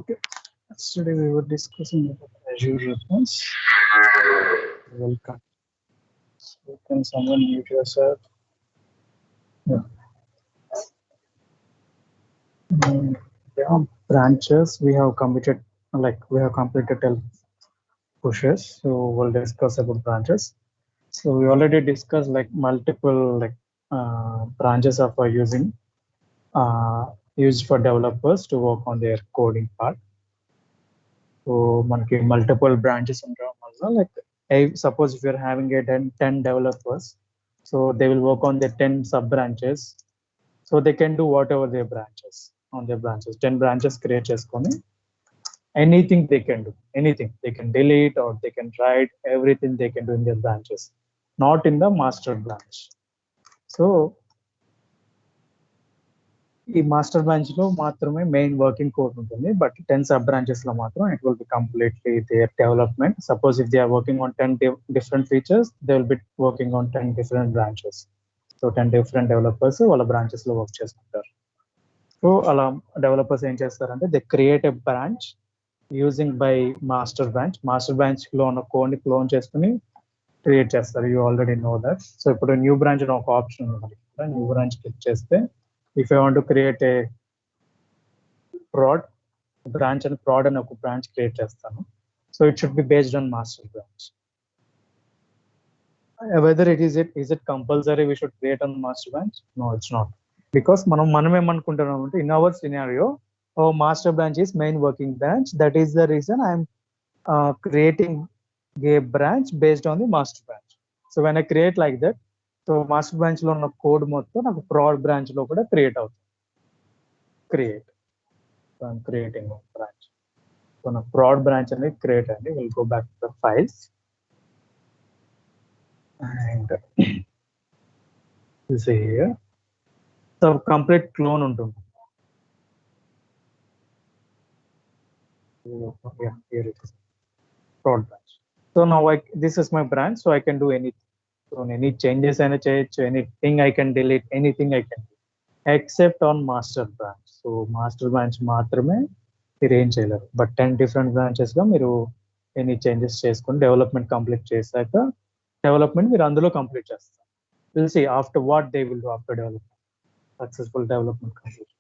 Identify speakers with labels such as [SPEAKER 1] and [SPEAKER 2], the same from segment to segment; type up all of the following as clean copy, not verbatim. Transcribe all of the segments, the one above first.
[SPEAKER 1] Okay. Yesterday we were discussing about Azure reference. Welcome. So can someone mute yourself? Yeah. Yeah. Branches we have completed, we have completed 12 pushes. So we'll discuss about branches. So we already discussed like multiple branches of used for developers to work on their coding part. So మనకి multiple branches ఉండడం వల్ల suppose if you're having a 10 developers, so they will work on the 10 sub branches, so they can do whatever their branches on their branches. 10 branches create చేసుకొని anything they can do, anything they can delete or they can write, everything they can do in their branches, not in the master branch. So ఈ master branch లో మాత్రమే main working code ఉంటుంది, but 10 sub branches లో మాత్రం it will be completely their development. Suppose if they are working on 10 different features, they will be working on 10 different branches. So 10 different developers వాళ్ళ branches లో work చేసుకుంటారు. So అలా డెవలపర్స్ ఏం చేస్తారంటే they create a branch using by master branch. Master branch లో ఉన్న code ని క్లోన్ చేసుకుని క్రియేట్ చేస్తారు. You already know that. So ఇప్పుడు న్యూ బ్రాంచ్ ఒక ఆప్షన్ ఉంది మనకి. న్యూ బ్రాంచ్ క్లిక్ చేస్తే if I want to create a prod branch and prod and a branch create chestanu, so it should be based on master branch. Whether is it compulsory we should create on master branch? No, it's not, because manam em anukuntunnam ante in our scenario our master branch is main working branch. That is the reason I am creating a branch based on the master branch. So when I create like that, so master branch లో ఉన్న code మొత్తం నాకు prod branch లో కూడా create అవుతుంది. Create. So I'm creating a branch. So na prod branch అనేది create అండి. We'll go back to the files and you see here. So complete clone ఉంటుంది. Yeah, here it is. Prod branch. So now this is my branch, so I can do anything. So any changes అయినా చేయొచ్చు, anything I can delete, anything I can do, except on master branch. So master branch మాత్రమే మీరు ఏం చేయలేరు, but 10 different branches లో మీరు any changes చేసుకుని development complete చేశాక డెవలప్మెంట్ మీరు అందులో కంప్లీట్ చేస్తారు. Will see after what they will do after development, successful development complete.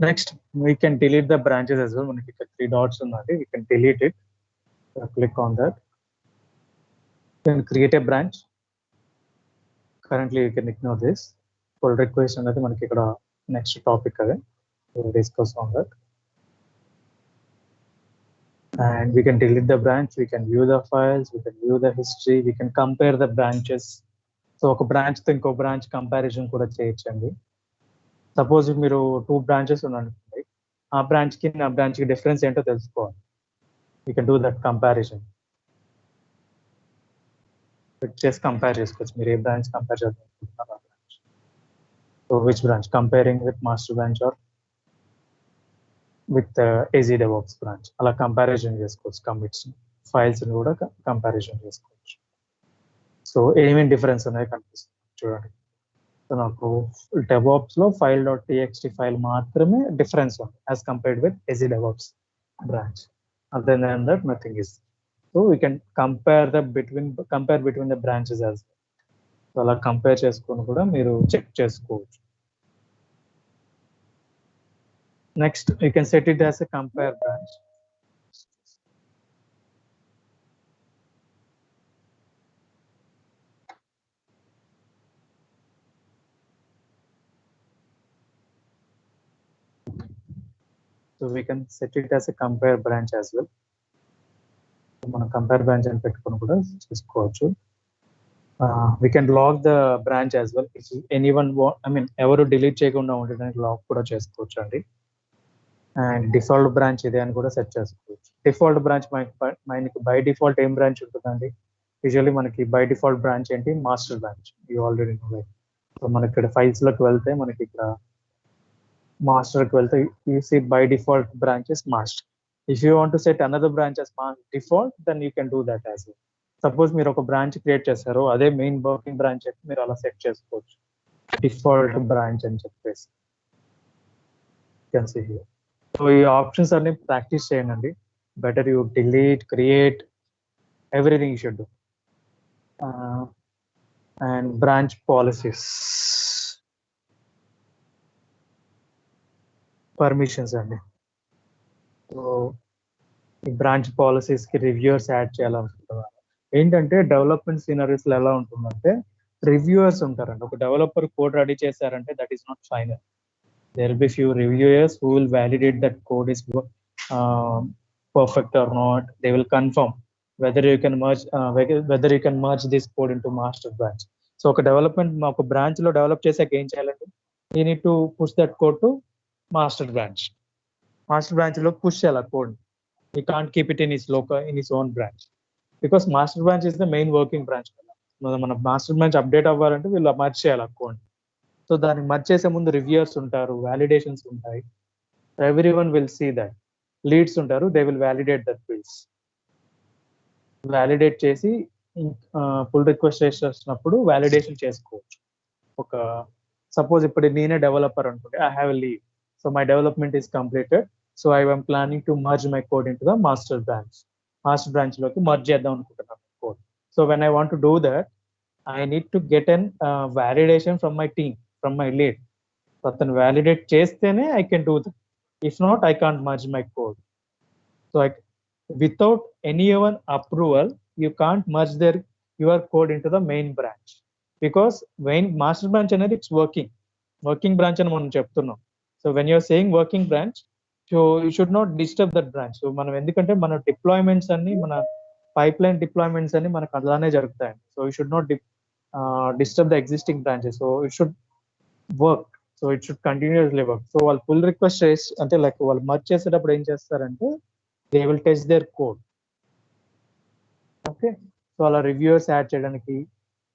[SPEAKER 1] Next we can delete the branches as well. మనకి ఇక్కడ 3 డాట్స్ ఉన్నది, we can delete it. Click on that, can create a branch. Currently you can ignore this. Pull request అనేది మనకి ఇక్కడ next topic అదే. We'll discuss on that. And we can delete the branch, we can view the files, we can view the history, we can compare the branches. So ఒక branch తో ఇంకో branch comparison కూడా చేయొచ్చండి. Suppose మీరు 2 branches ఉన్నాయండి, ఆ branch కి నా బ్రాంచ్ కి డిఫరెన్స్ ఏంటో తెలుసుకోవాలి. You can do that comparison. చేసి కంపేర్ చేసుకోవచ్చు మీరు ఏ బ్రాంచ్ కంపేర్ చేయాలనుకుంటున్నారు ఆ branch. So which branch comparing with master branch or with AZ DevOps branch, అలా కంపారిజన్ చేసుకోవచ్చు. కమిట్స్ ఫైల్స్ కూడా కంపారిజన్ చేసుకోవచ్చు. సో ఏమేమి డిఫరెన్స్ అనేది కనిపిస్తుంది చూడండి. సో నాకు DevOps లో file.txt ఫైల్ మాత్రమే డిఫరెన్స్ ఉంది as compared with AZ DevOps branch. Other than that nothing is. So we can compare between the branches as. So అలా కంపేర్ చేసుకొని కూడా మీరు చెక్ చేసుకోవచ్చు. Next, you can set it as a compare branch. So we can set it as a compare branch as well. మనం compare branch అని పెట్టుకొని కూడా చేసుకోవచ్చు. We can log the branch as well. If anyone ఎవరు delete చేయకుండా ఉండడానికి lock కూడా చేసుకోవచ్చు అండి. అండ్ డిఫాల్ట్ బ్రాంచ్ ఇదే అని కూడా సెట్ చేసుకోవచ్చు. డిఫాల్ట్ బ్రాంచ్ మనకి బై డిఫాల్ట్ ఏం బ్రాంచ్ ఉంటుందండి? యూజువల్లీ మనకి బై డిఫాల్ట్ బ్రాంచ్ ఏంటి? Master branch. You already know like. So మనకి ఇక్కడ ఫైల్స్ లోకి వెళ్తే మనకి ఇక్కడ మాస్టర్కి వెళ్తే you see by default branch is master. If you want to set another branch as default, then you can do that as well. సపోజ్ మీరు ఒక బ్రాంచ్ క్రియేట్ చేశారు, అదే మెయిన్ వర్కింగ్ బ్రాంచ్ అయితే మీరు అలా సెట్ చేసుకోవచ్చు డిఫాల్ట్ బ్రాంచ్ అని చెప్పేసి. Can see here. సో ఈ ఆప్షన్స్ అన్ని ప్రాక్టీస్ చేయండి. Better you delete, create, everything you should do. And branch policies, permissions అండి. సో ఈ బ్రాంచ్ పాలసీస్ కి రివ్యూవర్స్ యాడ్ చేయాలనుకుంటున్నాను. ఏంటంటే డెవలప్మెంట్ సినరీస్ లో ఎలా ఉంటుందంటే రివ్యూవర్స్ ఉంటారండి. ఒక డెవలపర్ కోడ్ రెడీ చేశారంటే that is not final. There will be few reviewers who will validate that code is perfect or not. They will confirm whether you can merge this code into master branch. So ఒక development ఒక branch లో develop చేసాక ఏం చేయాలంటే you need to push that code to master branch. Master branch లో push చేయాలి code. You can't keep it in his own branch because master branch is the main working branch. మన master branch update అవ్వాలంటే వీళ్ళు merge చేయాలి ఆ code. So దానికి merge చేసే ముందు రివ్యూయర్స్ ఉంటారు, వ్యాలిడేషన్స్ ఉంటాయి. Every one will see that. Leads ఉంటారు, they will validate that builds. Validate చేసి పుల్ రిక్వెస్ట్ చేసినప్పుడు వ్యాలిడేషన్ చేసుకోవచ్చు. ఒక సపోజ్ ఇప్పుడు నేనే డెవలపర్ అనుకుంటే I have leave. So my development is completed. So I am planning to merge my code in to the master branch. Master branch లోకి merge చేద్దాం అనుకుంటున్నాను code. So when I want to do that I need to get an validation from my team, from my lead. అతను validate చేస్తేనే I can do that. If not I can't merge my code. So without anyone approval you can't merge your code into the main branch because when master branch అనేది it's working branch అని మనం చెప్తున్నాం. So when you're saying working branch, so you should not disturb that branch. So మనం ఎందుకంటే మన deployments అన్ని, మన pipeline deployments అన్ని మనకు అలానే జరుగుతాయి. So you should not disturb the existing branches. So it should work. So it should continuously work. So వాళ్ళు పుల్ రిక్వెస్ట్ చేసి అంటే లైక్ వాళ్ళు మర్జ్ చేసేటప్పుడు ఏం చేస్తారంటే they will test their code. Okay, so అలా రివ్యూవర్స్ యాడ్ చేయడానికి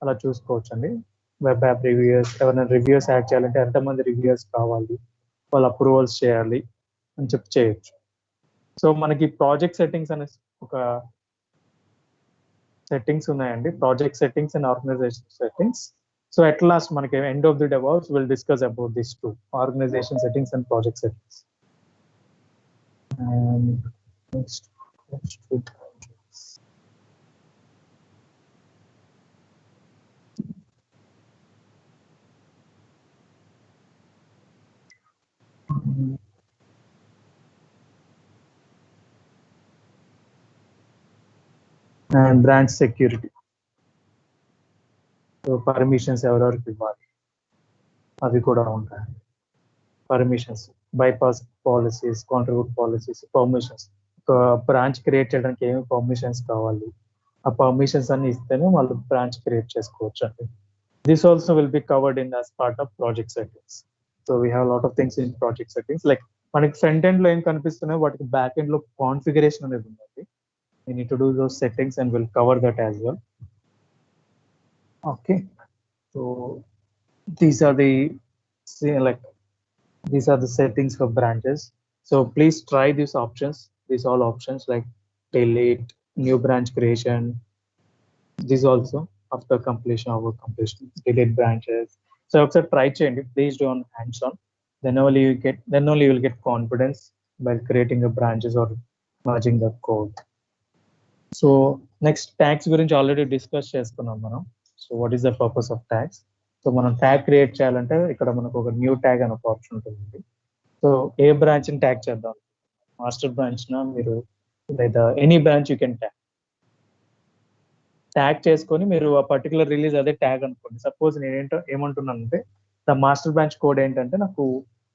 [SPEAKER 1] అలా చూసుకోవచ్చు అండి. వెబ్ యాప్ రివ్యూవర్స్, ఎవరైనా రివ్యూవర్స్ యాడ్ చేయాలంటే ఎంతమంది రివ్యూవర్స్ కావాలి, వాళ్ళు అప్రూవల్స్ చేయాలి అని చెప్పి చేయొచ్చు. సో మనకి ప్రాజెక్ట్ సెట్టింగ్స్ అనే ఒక సెట్టింగ్స్ ఉన్నాయండి. Project settings and organization settings. So at last manaki end of the DevOps we'll discuss about these two, organization settings and project settings. And next and branch security. So permissions ఎవరెవరికి ఇవ్వాలి అవి కూడా ఉంటాయి. Permissions, bypass policies, contribute policies, permissions. ఒక branch create చేయడానికి ఏమి permissions కావాలి, ఆ పర్మిషన్స్ అన్ని ఇస్తేనే వాళ్ళు బ్రాంచ్ క్రియేట్ చేసుకోవచ్చు అండి. This also will be covered in as part of project settings. So we have lot of things in project settings. Like మనకి ఫ్రంట్ ఎండ్ లో ఏం కనిపిస్తున్నాయో వాటికి బ్యాక్ ఎండ్ లో కాన్ఫిగరేషన్ అనేది ఉంది. We need to do those settings and we'll cover that as well. Okay, so these are the settings for branches. So please try these all options like delete, new branch creation. This also after completion delete branches. So also try change it. Please do on hands-on. Then only you will get confidence by creating a branches or merging the code. So next, tags గురించి already discuss చేసుకున్నాం మనం. So what is the purpose of tags? So మనం tag create చేయాలంటే ఇక్కడ మనకు ఒక new tag అనే ఒక ఆప్షన్ ఉంటుంది. సో ఏ బ్రాంచ్ ని ట్యాగ్ చేద్దాం, మాస్టర్ బ్రాంచ్ నా మీరు లేదా any branch you can tag చేసుకొని మీరు ఆ పర్టికులర్ రిలీజ్ అదే ట్యాగ్ అనుకోండి. సపోజ్ నేను ఏమంటున్నానంటే ద మాస్టర్ బ్రాంచ్ కోడ్ ఏంటంటే నాకు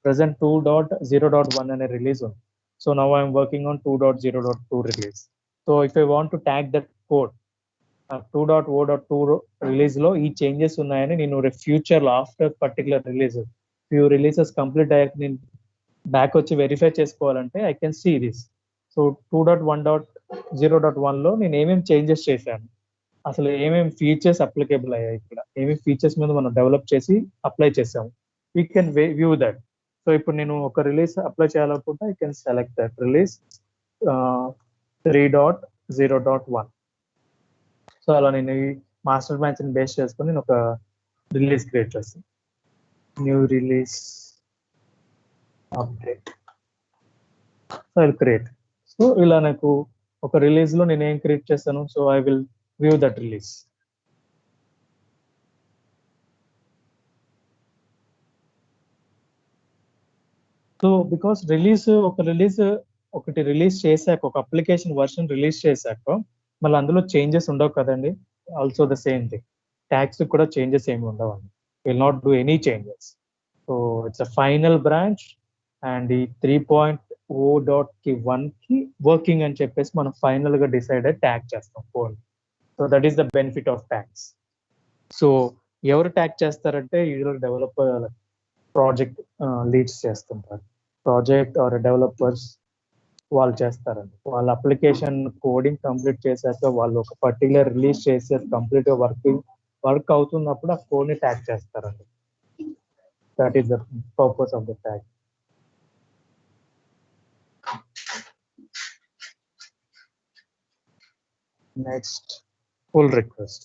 [SPEAKER 1] ప్రెసెంట్ 2.0.1 అనే రిలీజ్ ఉంది. So now I'm working on 2.0.2 release. So if I want to tag that code 2.0.2 release లో ఈ చేంజెస్ ఉన్నాయని నేను ఫ్యూచర్ లో after particular few releases complete అయ్యాక నేను బ్యాక్ వచ్చి వెరిఫై చేసుకోవాలంటే I can see this. So 2.1.0.1 లో నేను ఏమేమి చేంజెస్ చేశాను, అసలు ఏమేమి ఫీచర్స్ అప్లికేబుల్ అయ్యాయి, ఇక్కడ ఏమేమి ఫీచర్స్ మీద మనం డెవలప్ చేసి అప్లై చేసాము, we can view that. So ఇప్పుడు నేను ఒక రిలీజ్ అప్లై చేయాలనుకుంటే I can select that release 3.0.1. So అలా నేను ఈ మాస్టర్ బ్రాంచ్ ని బేస్ చేసుకొని నేను ఒక రిలీజ్ క్రియేట్ చేస్తాను. New release update. So I will create. So ఇలా నాకు ఒక రిలీజ్ లో నేను ఏం క్రియేట్ చేస్తాను, so I will view that release. So because ఒకటి రిలీజ్ చేశాక, ఒక అప్లికేషన్ వర్షన్ రిలీజ్ చేశాక మళ్ళీ అందులో చేంజెస్ ఉండవు కదండి. Also the same thing, tags కూడా చేంజెస్ ఏమి ఉండవండి. Will not do any changes. So it's a final branch and ఈ 3.0.1 కి వర్కింగ్ అని చెప్పేసి మనం ఫైనల్ గా డిసైడ్ అయ్యి ట్యాగ్ చేస్తాం code. So that is the benefit of tags. So ఎవరు ట్యాగ్ చేస్తారంటే యూజువల్ డెవలపర్, ప్రాజెక్ట్ లీడ్స్ చేస్తుంటారు. ప్రాజెక్ట్ ఆర్ డెవలపర్స్ వాళ్ళు చేస్తారండి. వాళ్ళ అప్లికేషన్ కోడింగ్ కంప్లీట్ చేశాక వాళ్ళు ఒక పర్టికులర్ రిలీజ్ చేసి కంప్లీట్ గా వర్క్ అవుతున్నప్పుడు ఆ కోడ్ ని ట్యాగ్ చేస్తారండి. That is the purpose of the tag. Next, pull request.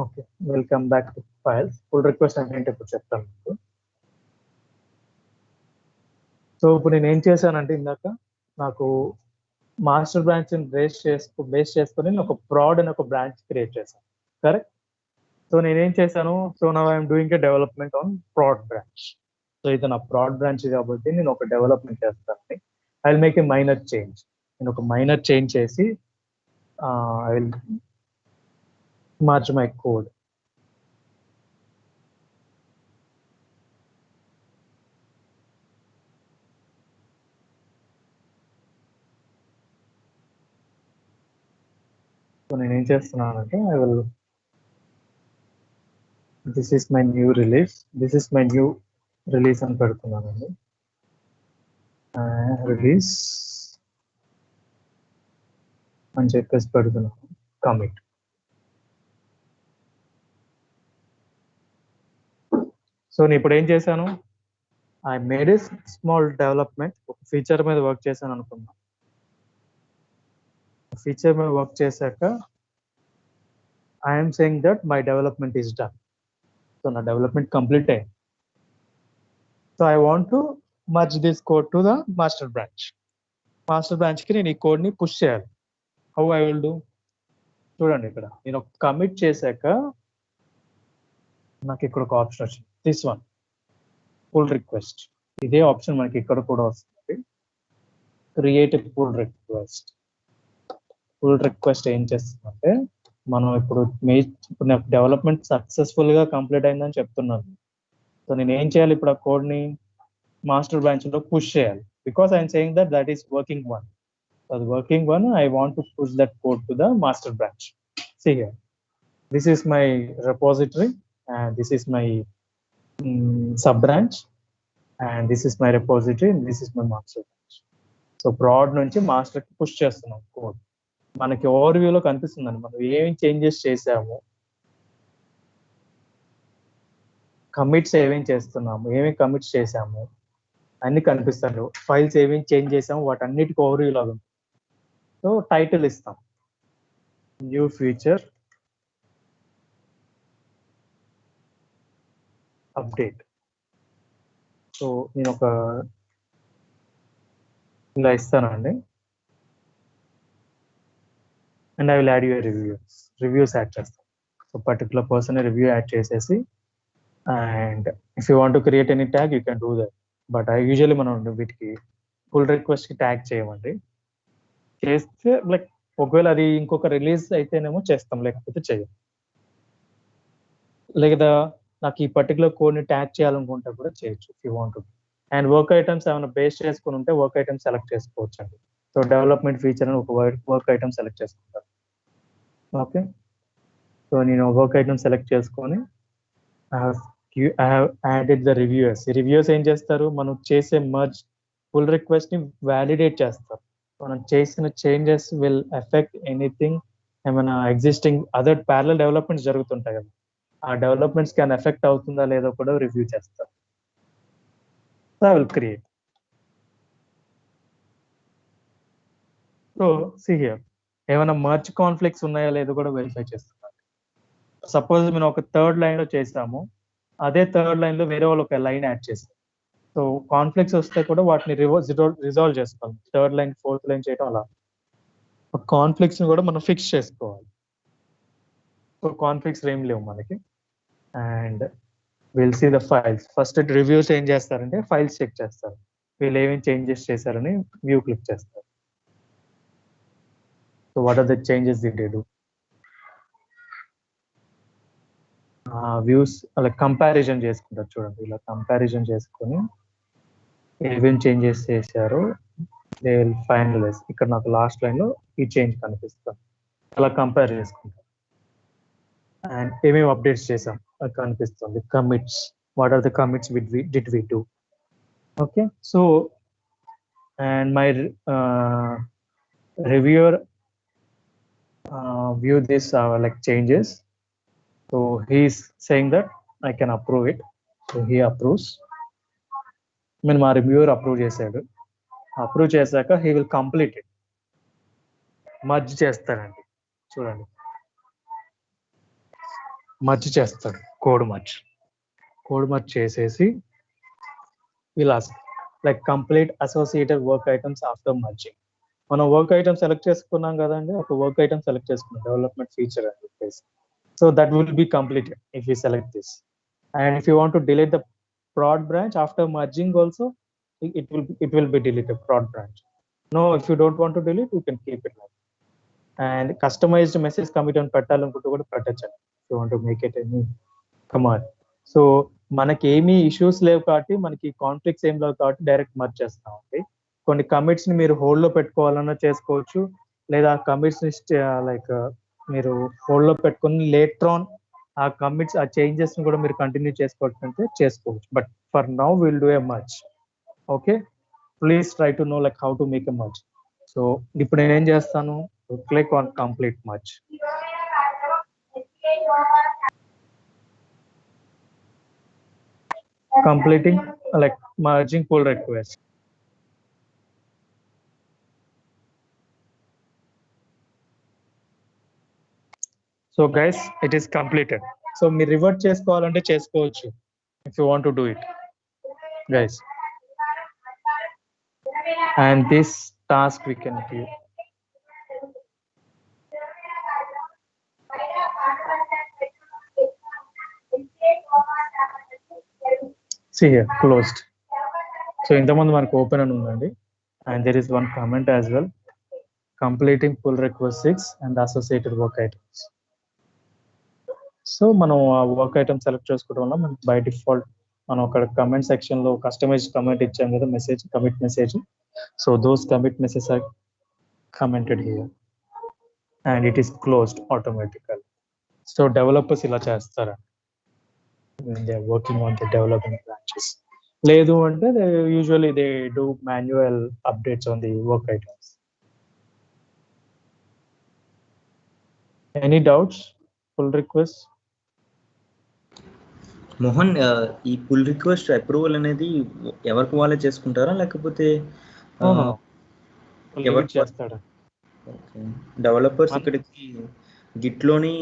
[SPEAKER 1] Okay, welcome back to files. Pull request అంటే ఏంటి ఇప్పుడు చెప్తాను మీకు. సో ఇప్పుడు నేను ఏం చేశానంటే, ఇందాక నాకు మాస్టర్ బ్రాంచ్ బేస్ చేసుకొని నేను ఒక ప్రాడ్ అని ఒక బ్రాంచ్ క్రియేట్ చేశాను, కరెక్ట్? సో నేనేం చేశాను, so now I'm doing a development on prod branch. So ఇది నా ప్రాడ్ బ్రాంచ్ కాబట్టి నేను ఒక డెవలప్మెంట్ చేస్తాను. I will make a minor change. నేను ఒక మైనర్ చేంజ్ చేసి ఐ విల్ మార్చ్ మై కోడ్. సో నేను ఏం చేస్తున్నానంటే, I will this is my new release అని పెడుతున్నానండి. రిలీజ్ అని చెప్పేసి పెడుతున్నాను. కమిట్. సో నేను ఇప్పుడు ఏం చేశాను, I made a small development. ఒక ఫీచర్ మీద వర్క్ చేశాను అనుకున్నా. ఫీచర్ మీద వర్క్ చేశాక I'm saying that my development is done. So నా డెవలప్మెంట్ కంప్లీట్ అయ్యింది. So I want to merge this code to the master branch. Master branch కి నేను ఈ కోడ్ ని పుష్ చేయాలి. హౌ ఐ విల్ డూ, చూడండి ఇక్కడ నేను ఒక కమిట్ చేశాక నాకు ఇక్కడ ఒక ఆప్షన్ వచ్చింది, దిస్ వన్, పుల్ రిక్వెస్ట్. ఇదే ఆప్షన్ మనకి ఇక్కడ కూడా వస్తుంది, create pull request. Pull request ఏం చేస్తుందంటే, మనం ఇప్పుడు నాకు డెవలప్మెంట్ సక్సెస్ఫుల్ గా కంప్లీట్ అయిందని చెప్తున్నాను. సో నేను ఏం చేయాలి, ఇప్పుడు ఆ కోడ్ ని మాస్టర్ బ్రాంచ్ లో పుష్ చేయాలి. Because I'm saying that is working one. అది working one, I want to push that code to the master branch. See here, this is my repository and this is my sub branch and this is my repository and this is my master branch. So proud నుంచి master కి push చేస్తున్నాం code. మనకి over view లో కనిపిస్తుందండి మనం ఏమి changes చేసాము, commits ఏమేమి చేస్తున్నాము, ఏమేమి కమిట్స్ చేసాము అన్ని కనిపిస్తాయి. ఫైల్స్ ఏమేమి చేంజ్ చేసాము వాటన్నిటికి ఓవర్ వ్యూ లాగా ఉంటుంది. సో టైటిల్ ఇస్తాం, న్యూ ఫీచర్ అప్డేట్. సో నేను ఒక ఇలా ఇస్తానండి. And I will add your reviews add చేస్తాను. So particular person review add చేసేసి, and if you want to create any tag you can do that. But I usually మనం వీటికి pull request కి tag చేయమండి. చేస్తే లైక్ ఒకవేళ అది ఇంకొక రిలీజ్ అయితేనేమో చేస్తాం, లేకపోతే చేయం. లేదా నాకు ఈ పర్టికులర్ కోడ్ ని ట్యాగ్ చేయాలనుకుంటే కూడా చేయొచ్చు if you want. And work items ఏమైనా బేస్ చేసుకుని ఉంటే వర్క్ ఐటమ్ సెలెక్ట్ చేసుకోవచ్చు అండి. సో డెవలప్మెంట్ ఫీచర్ అని ఒక వర్క్ ఐటమ్ సెలెక్ట్ చేసుకుంటాను. ఓకే, సో నేను వర్క్ ఐటమ్ సెలెక్ట్ చేసుకొని I have added the reviews ఏం చేస్తారు, మనం చేసే మర్జ్ పుల్ రిక్వెస్ట్ ని వ్యాలిడేట్ చేస్తారు. మనం చేసిన చేంజెస్ విల్ ఎఫెక్ట్ ఎనీథింగ్, ఏమైనా ఎగ్జిస్టింగ్ అదర్ ప్యారలల్ డెవలప్మెంట్స్ జరుగుతుంటాయి కదా, ఆ డెవలప్మెంట్స్ కి ఎఫెక్ట్ అవుతుందా లేదో కూడా రివ్యూ చేస్తారు. So I will create. So see here, ఏమైనా మర్జ్ కాన్ఫ్లిక్ట్స్ ఉన్నాయా లేదో కూడా వెరిఫై చేస్తున్నాను. సపోజ్ మనం ఒక థర్డ్ లైన్ లో చేసాము, అదే థర్డ్ లైన్ లో వేరే వాళ్ళు ఒక లైన్ యాడ్ చేస్తారు. సో కాన్ఫ్లిక్ట్స్ వస్తే కూడా వాటిని రిజాల్వ్ చేసుకోవాలి. థర్డ్ లైన్ ఫోర్త్ లైన్ చేయడం అలా కాన్ఫ్లిక్ట్స్ ని కూడా మనం ఫిక్స్ చేసుకోవాలి. సో కాన్ఫ్లిక్ట్స్ ఏం లేవు మనకి. And will see the files. First reviews ఏం చేస్తారంటే ఫైల్స్ చెక్ చేస్తారు, వీళ్ళు ఏమేమి చేంజెస్ చేశారని వ్యూ క్లిక్ చేస్తారు. So what are the changes the they do. Views అలా కంపారిజన్ చేసుకుంటారు చూడండి, ఇలా కంపారిజన్ చేసుకొని ఏమేమి చేంజెస్ చేశారో దే విల్ ఫైనలైజ్. ఇక్కడ నాకు లాస్ట్ లైన్ లో ఈ చేంజ్ కనిపిస్తుంది, అలా కంపేర్ చేసుకుంటాం. అండ్ ఏమేమి అప్డేట్స్ చేసాం అది కనిపిస్తుంది. Commits, what are the commits did we do. Okay, so and my reviewer view this like changes. So he is saying that I can approve it. So he approves. నేను మా reviewer approve చేశాడు. Approve చేశాక he will complete it. Merge చేస్తాడండి చూడండి, merge చేస్తాడు, code merge చేసేసి ఇలా like complete associated work items after merging. మనం వర్క్ ఐటమ్ సెలెక్ట్ చేసుకున్నాం కదండి, ఒక వర్క్ ఐటమ్ సెలెక్ట్ చేసుకున్నాం డెవలప్మెంట్ ఫీచర్ అని చెప్పేసి. So that will be completed if you select this. And if you want to delete the prod branch after merging also, it will be deleted, prod branch. No, if you don't want to delete, you can keep it like. And customized message commit అని పెట్టాలనుకుంటే కూడా పెట్టచ్చండి, if you want to make it any command. So మనకి ఏమీ issues లేవు కాబట్టి, మనకి conflicts ఏం లేవు కాబట్టి డైరెక్ట్ మర్జ్ చేస్తాం అండి. కొన్ని కమిట్స్ ని మీరు హోల్డ్ లో పెట్టుకోవాలన్నా చేసుకోవచ్చు, లేదా కమిట్స్ ని లైక్ మీరు హోల్డ్ లో పెట్టుకుని లేటర్ ఆన్ ఆ కమిట్స్ ఆ చేంజెస్ ని కూడా మీరు కంటిన్యూ చేసుకోవాలంటే చేసుకోవచ్చు. But for now will do a merge. Okay, please try to know like how to make a merge. So ఇప్పుడు నేను ఏం చేస్తాను, click on complete merge. completing like merging pull request. So guys, it is completed. So me revert chesukovalante chesukovachu if you want to do it guys. And this task we can do. See here, closed. So ఇంతమంది మనకు open అని ఉందండి. And there is one comment as well, completing pull request 6 and associated work items. So మనం ఆ work item select చేసుకోవడం వల్ల మనకి by default మనం అక్కడ కమెంట్ సెక్షన్ లో కస్టమైజ్ కమెంట్ ఇచ్చాం కదా, message commit message. So those commit message are commented here and it is closed automatical. So developers ఇలా చేస్తారా when they are working on the development branches. లేదు అంటే usually they do manual updates on the work items. Any doubts? Pull request.
[SPEAKER 2] Mohan, ఈ pull request approval అనేది ఎవరికి వాళ్ళే చేసుకుంటారా లేకపోతే
[SPEAKER 1] ఎవరు చేస్తారా?
[SPEAKER 2] డెవలపర్స్ ఇక్కడికి గిట్లోని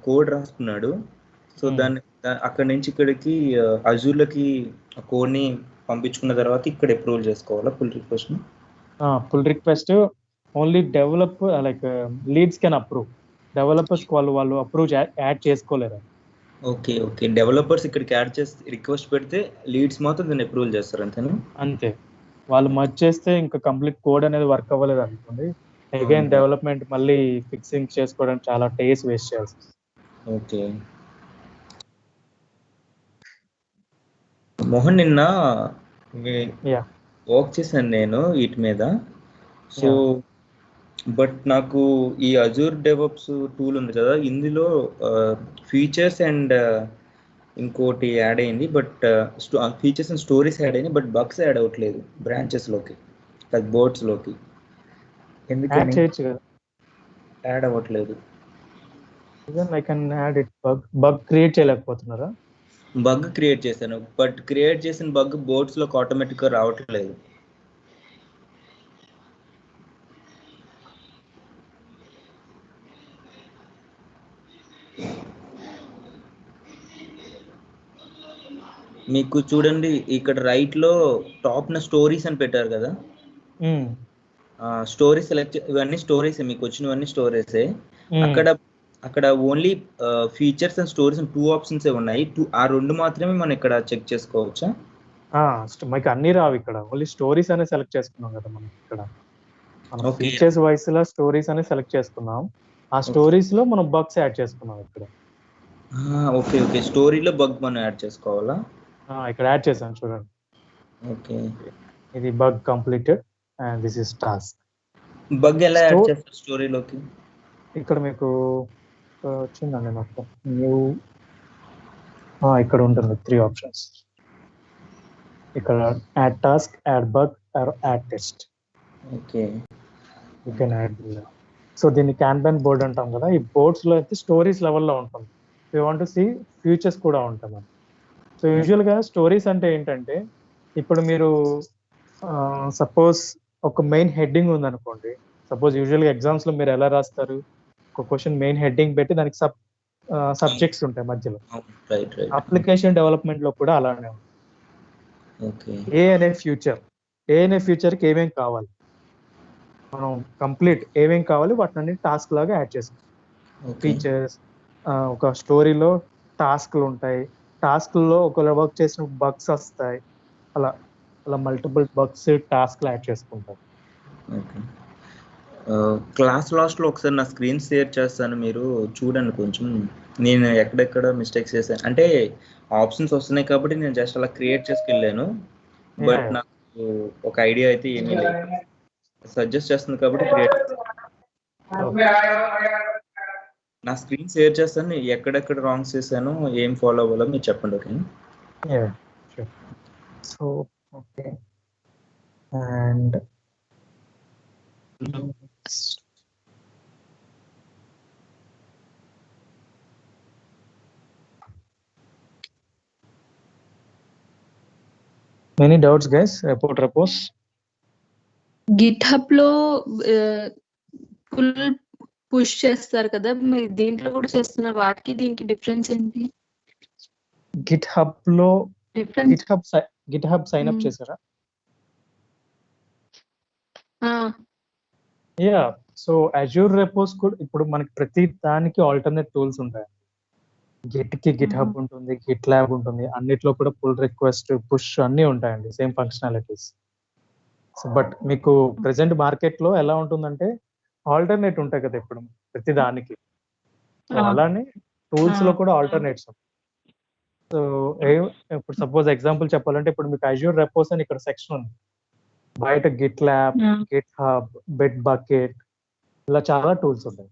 [SPEAKER 2] కోడ్ రాసుకున్నాడు. సో దాన్ని అక్కడి నుంచి ఇక్కడికి అజూర్లకి కోడ్ని పంపించుకున్న తర్వాత ఇక్కడ అప్రూవల్ చేసుకోవాలా pull request?
[SPEAKER 1] Pull request only develop like leads can approve, developers వాళ్ళు అప్రూవ్ యాడ్ చేసుకోలేరు.
[SPEAKER 2] ఓకే ఓకే, డెవలపర్స్ ఇక్కడికి యాడ్ చేసి రిక్వెస్ట్ పెడితే లీడ్స్ మాత్రం దీన్ని అప్రూవల్ చేస్తారు అంతేనా?
[SPEAKER 1] అంతే, వాళ్ళు మర్జ్ చేస్తే ఇంకా కంప్లీట్ కోడ్ అనేది వర్క్ అవ్వలేదు అనుకోండి, అగైన్ డెవలప్మెంట్ మళ్ళీ ఫిక్సింగ్ చేసుకోవడానికి చాలా డేస్ వేస్ట్ చేయాల్సి.
[SPEAKER 2] ఓకే మోహన్, నిన్న వర్క్ చేశాను నేను వీటి మీద. సో బట్ నాకు ఈ అజూర్ డెవలప్స్ టూల్ ఉంది కదా, ఇందులో ఫీచర్స్ అండ్ ఇంకోటి యాడ్ అయింది. But features and stories add అయింది, బట్ బగ్స్ యాడ్ అవ్వట్లేదు బ్రాంచెస్లోకి, లైక్ బోర్డ్స్లోకి. ఎందుకని యాడ్ అవ్వట్లేదు?
[SPEAKER 1] బగ్ క్రియేట్ చేయలేకపోతున్నారా?
[SPEAKER 2] బగ్ క్రియేట్ చేశాను, బట్ క్రియేట్ చేసిన బగ్ బోర్డ్స్లోకి ఆటోమేటిక్గా రావట్లేదు. మీకు చూడండి ఇక్కడ రైట్ లో టాప్ న స్టోరీస్ అని పెట్టారు కదా. స్టోరీస్ సెలెక్ట్, ఇవన్నీ స్టోరీస్, మీకు వచ్చినవన్నీ స్టోరీసే. అక్కడ అక్కడ ఓన్లీ ఫీచర్స్ అండ్ స్టోరీస్ అని 2 ఆప్షన్స్ ఉన్నాయి. ఆ రెండు మాత్రమే మనం ఇక్కడ చెక్ చేసుకోవచ్చా?
[SPEAKER 1] మీకు అన్ని రావు ఇక్కడ, ఓన్లీ స్టోరీస్ అనే సెలెక్ట్ చేసుకున్నాం కదా మనం ఇక్కడ. మనం
[SPEAKER 2] ఓకే.
[SPEAKER 1] ఫీచర్స్ వైస్ లో స్టోరీస్ అనే సెలెక్ట్ చేసుకున్నాం. ఆ స్టోరీస్ లో మనం బగ్స్ యాడ్ చేసుకున్నాం ఇక్కడ.
[SPEAKER 2] ఓకే ఓకే, స్టోరీలో బగ్ మనం యాడ్ చేసుకోవాలా?
[SPEAKER 1] ఇక్కడ యాడ్ చేశాను చూడండి.
[SPEAKER 2] ఓకే,
[SPEAKER 1] ఇది bug completed and this is task.
[SPEAKER 2] Bug ఎలా యాడ్ చేస్తారు స్టోరీలోకి?
[SPEAKER 1] ఇక్కడ మీకు వచ్చిందండి నాకు న్యూ, ఇక్కడ ఉంటుంది 3 ఆప్షన్స్. ఇక్కడ add task, add bug or add test.
[SPEAKER 2] Okay,
[SPEAKER 1] you can add. So దీన్ని క్యాన్బన్ బోర్డ్ అంటాం కదా. ఈ బోర్డ్స్ లో అయితే స్టోరీస్ లెవెల్లో ఉంటుంది. You want to see futures కూడా ఉంటాయి. సో యూజువల్ గా స్టోరీస్ అంటే ఏంటంటే, ఇప్పుడు మీరు సపోజ్ ఒక మెయిన్ హెడ్డింగ్ ఉందనుకోండి. సపోజ్ యూజువల్గా ఎగ్జామ్స్ లో మీరు ఎలా రాస్తారు, ఒక క్వశ్చన్ మెయిన్ హెడ్డింగ్ పెట్టి దానికి సబ్జెక్ట్స్ ఉంటాయి మధ్యలో. అప్లికేషన్ డెవలప్మెంట్ లో కూడా అలానే ఉంటుంది. ఏ అనే ఫ్యూచర్ కి ఏమేం కావాలి, మనం కంప్లీట్ ఏమేం కావాలి వాటిని టాస్క్ లాగా యాడ్ చేసుకోవాలి. ఫీచర్స్, ఒక స్టోరీలో టాస్క్లు ఉంటాయి. టాస్క్లో ఒకవేళ వర్క్ చేసిన బగ్స్ వస్తాయి. అలా అలా మల్టిపుల్ బగ్స్ టాస్క్లు యాడ్ చేసుకుంటాం.
[SPEAKER 2] ఓకే, క్లాస్ లాస్ట్లో ఒకసారి నా స్క్రీన్ షేర్ చేస్తాను, మీరు చూడండి కొంచెం. నేను ఎక్కడెక్కడ మిస్టేక్స్ చేశాను అంటే ఆప్షన్స్ వస్తున్నాయి కాబట్టి నేను జస్ట్ అలా క్రియేట్ చేసుకెళ్ళాను. బట్ నాకు ఒక ఐడియా అయితే ఏమీ లేదు. సజెస్ట్ చేస్తుంది కాబట్టి క్రియేట్. నా స్క్రీన్ షేర్ చేస్తాను, ఎక్కడెక్కడ రాంగ్స్ చేశాను, ఏం ఫాలో అవ్వాలో మీరు చెప్పండి. Okay.
[SPEAKER 1] So okay, and many doubts guys about repos?
[SPEAKER 3] GitHub లో ఫుల్ పుష్ చేస్తారు కదా, మీరు దీంట్లో కూడా చేస్తున్నారు. వాటికి దీనికి డిఫరెన్స్ ఏంటి?
[SPEAKER 1] గిట్హబ్ లో గిట్హబ్ సైన్ అప్ చేశారా? యా, సో అజూర్ రెపోస్ కూడా ఇప్పుడు మనకి ప్రతి దానికి ఆల్టర్నేట్ టూల్స్ ఉంటాయి. గిట్ కి గిట్ హబ్ ఉంటుంది, గిట్ ల్యాబ్ ఉంటుంది. అన్నిట్లో కూడా పుల్ రిక్వెస్ట్, పుష్ అన్ని ఉంటాయండి, సేమ్ ఫంక్షనాలిటీస్. బట్ మీకు ప్రెసెంట్ మార్కెట్ లో ఎలా ఉంటుందంటే ఆల్టర్నేట్ ఉంటాయి కదా ఇప్పుడు ప్రతి దానికి. సో అలానే టూల్స్ లో కూడా ఆల్టర్నేట్స్ ఉంటాయి. సో ఇప్పుడు సపోజ్ ఎగ్జాంపుల్ చెప్పాలంటే, ఇప్పుడు మీకు అజూర్ రెపోస్ అని ఇక్కడ సెక్షన్ ఉంది. బయట Git lab, Git hub, bit bucket, ఇలా చాలా టూల్స్ ఉంటాయి.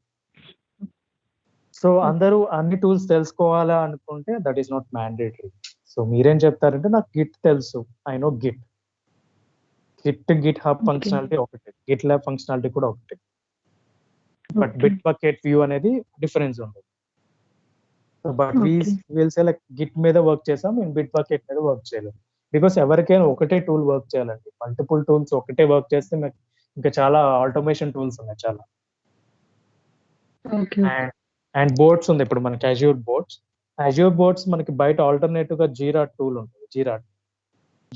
[SPEAKER 1] సో అందరూ అన్ని టూల్స్ తెలుసుకోవాలా అనుకుంటే that is not mandatory. So మీరేం చెప్తారంటే, నాకు గిట్ తెలుసు, I know Git. GitHub functionality ఒకటి, గిట్ ల్యాబ్ ఫంక్షనాలిటీ కూడా ఒకటి. బట్ బిట్ బకెట్ వ్యూ అనేది డిఫరెన్స్ ఉంటుంది. But we'll say like Git మీద వర్క్ చేసాం, మేము బిట్ బకెట్ మీద వర్క్ చేయలేము. బికాస్ ఎవరికైనా ఒకటే టూల్ వర్క్ చేయాలండి. మల్టిపుల్ టూల్స్ ఒకటే వర్క్ చేస్తే మీకు ఇంకా చాలా ఆటోమేషన్ టూల్స్ ఉన్నాయి చాలా. అండ్ బోర్డ్స్ ఉంది ఇప్పుడు మనకి అజూర్ బోర్డ్స్ మనకి బయట ఆల్టర్నేటివ్ గా జీరా టూల్ ఉంటుంది.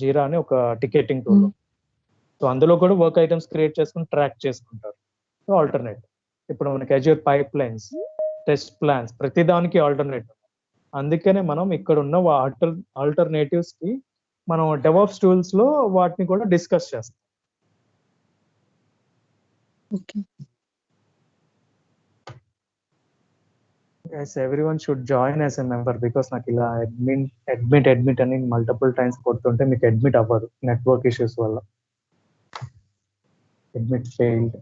[SPEAKER 1] జీరా అని ఒక టికెటింగ్ టూల్. సో అందులో కూడా వర్క్ ఐటమ్స్ క్రియేట్ చేసుకుని ట్రాక్ చేసుకుంటారు. సో ఆల్టర్నేట్ ఇప్పుడు మనకి Azure pipe lines, test plans, ప్రతి దానికి ఆల్టర్నేట్. అందుకనే మనం ఇక్కడ ఉన్న ఆల్టర్నేటివ్స్ కి మనం డెవాప్స్ టూల్స్ లో వాటిని కూడా డిస్కస్ చేస్తాం. Guys, everyone should join as a member because నాకు ఇలా అడ్మిట్ అని మల్టిపుల్ టైమ్స్ కొడుతుంటే మీకు అడ్మిట్ అవ్వదు నెట్వర్క్ ఇష్యూస్ వల్ల. Admit failed.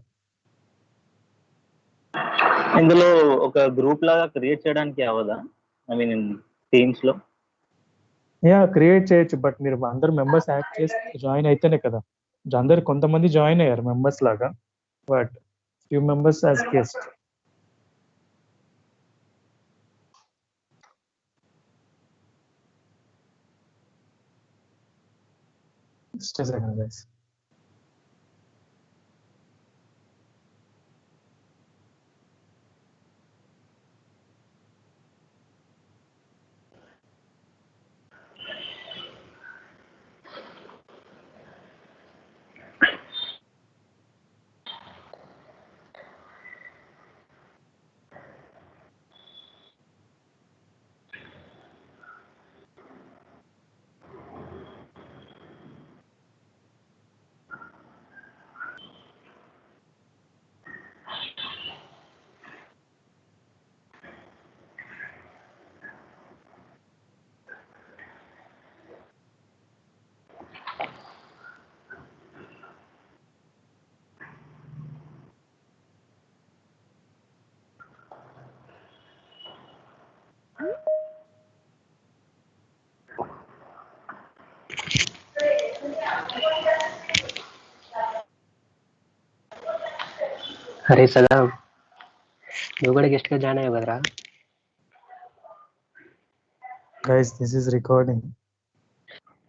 [SPEAKER 4] ఇందులో ఒక గ్రూప్ లాగా క్రియేట్ చేయడానికి అవ్వదా? ఐ మీన్ టీమ్స్ లో
[SPEAKER 1] క్రియేట్ చేయొచ్చు, బట్ మీరు అందరు మెంబర్స్ యాడ్ చేసి జాయిన్ అయితేనే కదా. అందరు కొంతమంది జాయిన్ అయ్యారు మెంబర్స్ లాగా, but few members as guest. Just a second, guys.
[SPEAKER 5] అరే సదా నువ్వు కూడా గెస్ట్ గా జాయిన్ అయ్యావు కదరా?
[SPEAKER 1] Guys, this is recording.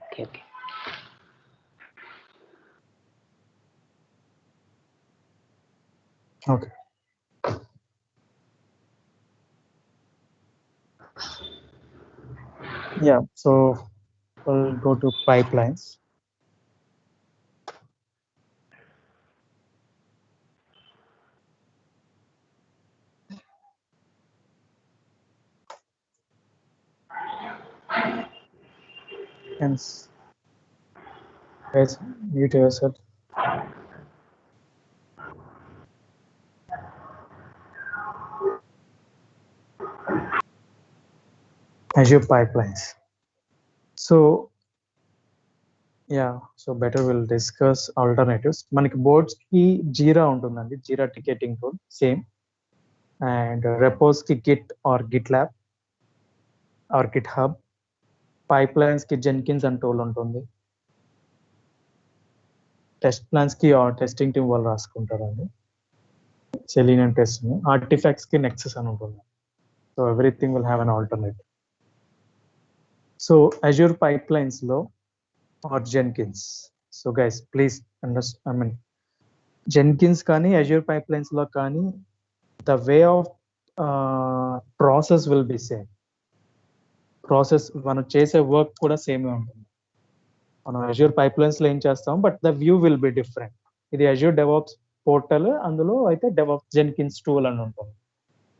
[SPEAKER 5] Okay okay.
[SPEAKER 1] Okay. Yeah, so we'll go to pipelines. Hence, guys, mute yourself. Azure pipelines. So, yeah, so better we'll discuss alternatives. మనకి boards కి Jira ఉంటుందండి, Jira ticketing tool same, and repos కి Git or GitLab or GitHub, pipelines కి Jenkins and tool ఉంటుంది, test plans కి testing team వాళ్ళు రాసుకుంటారండి, Selenium testing, artifacts కి నెక్సస్ అని ఉంటుంది. So everything will have an alternative. So Azure pipelines లో or Jenkins. So guys please understand, Jenkins కానీ అజూర్ పైప్లైన్స్ లో కానీ the way of process will B same. Process మనం చేసే వర్క్ కూడా సేమే ఉంటుంది. మనం అజూర్ పైప్లైన్స్ లో ఏం చేస్తాం, but the view will be different. ఇది అజూర్ డెవాప్స్ పోర్టల్, అందులో అయితే డెవాప్స్ జెన్కిన్స్ టూల్ అని ఉంటుంది.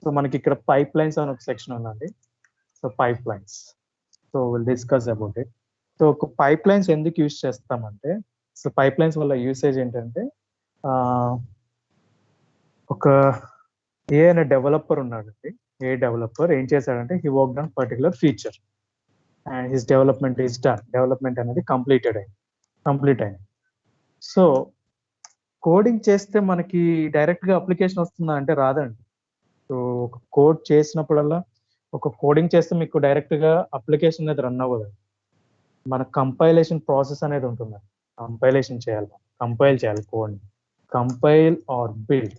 [SPEAKER 1] సో మనకి ఇక్కడ పైప్లైన్స్ అని ఒక సెక్షన్ ఉందండి. So pipelines, so will discuss about it. So ఒక పైప్లైన్స్ ఎందుకు యూజ్ చేస్తామంటే, సో పైప్లైన్స్ వల్ల యూసేజ్ ఏంటంటే, ఒక ఏ అనే డెవలపర్ ఉన్నాడండి. ఏ డెవలపర్ ఏం చేశాడంటే, he worked on particular feature and his development is done. Development అనేది కంప్లీట్ అయింది. సో కోడింగ్ చేస్తే మనకి డైరెక్ట్ గా అప్లికేషన్ వస్తుందా అంటే రాదండి. సో ఒక కోడ్ చేసినప్పుడల్లా, ఒక కోడింగ్ చేస్తే మీకు డైరెక్ట్ గా అప్లికేషన్ అనేది రన్ అవ్వదు. మన కంపైలేషన్ ప్రాసెస్ అనేది ఉంటుంది. కంపైల్ చేయాలి కోడ్ని. కంపైల్ ఆర్ బిల్డ్,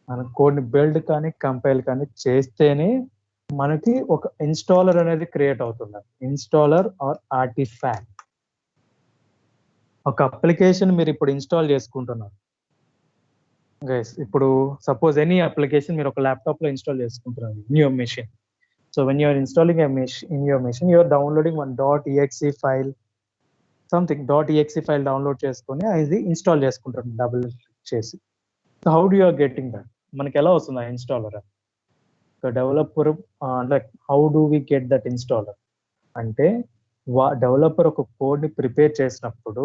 [SPEAKER 1] మన కోడ్ని బిల్డ్ కానీ కంపైల్ కానీ చేస్తేనే మనకి ఒక ఇన్స్టాలర్ అనేది క్రియేట్ అవుతుంది. Installer or artifact. ఒక అప్లికేషన్ మీరు ఇప్పుడు ఇన్స్టాల్ చేసుకుంటున్నారు గైస్. ఇప్పుడు సపోజ్ ఎనీ అప్లికేషన్ మీరు ఒక ల్యాప్టాప్ లో ఇన్స్టాల్ చేసుకుంటున్నారు in your machine. So when you're installing in your machine, you're downloading one .exe file, something .exe file download చేసుకొని అది ఇన్స్టాల్ చేసుకుంటారు డబుల్ క్లిక్ చేసి. So how do you are getting that? మనకి ఎలా వస్తుంది ఆ installer? Developer like how do we get that installer అంటే, developer ఒక కోడ్ని ప్రిపేర్ చేసినప్పుడు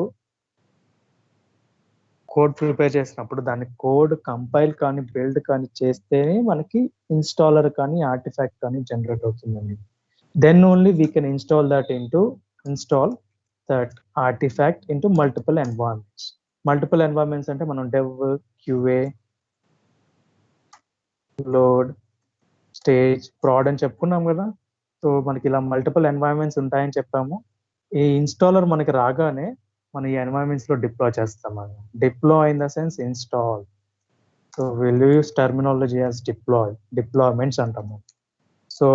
[SPEAKER 1] దాన్ని కోడ్ కంపైల్ కానీ బిల్డ్ కానీ చేస్తేనే మనకి ఇన్స్టాలర్ కానీ ఆర్టిఫాక్ట్ కానీ జనరేట్ అవుతుందండి. Then only we can install that artifact into multiple environments. అంటే మనం dev, QA, load, stage, prod అని చెప్పుకున్నాం కదా. సో మనకి ఇలా మల్టిపుల్ ఎన్వైరన్మెంట్స్ ఉంటాయని చెప్పాము. ఈ ఇన్స్టాలర్ మనకి రాగానే మనం ఈ ఎన్వైరన్మెంట్స్ లో డిప్లాయ్ చేస్తాం. Deploy in the sense install. So will use terminology as deployments అంటాము. సో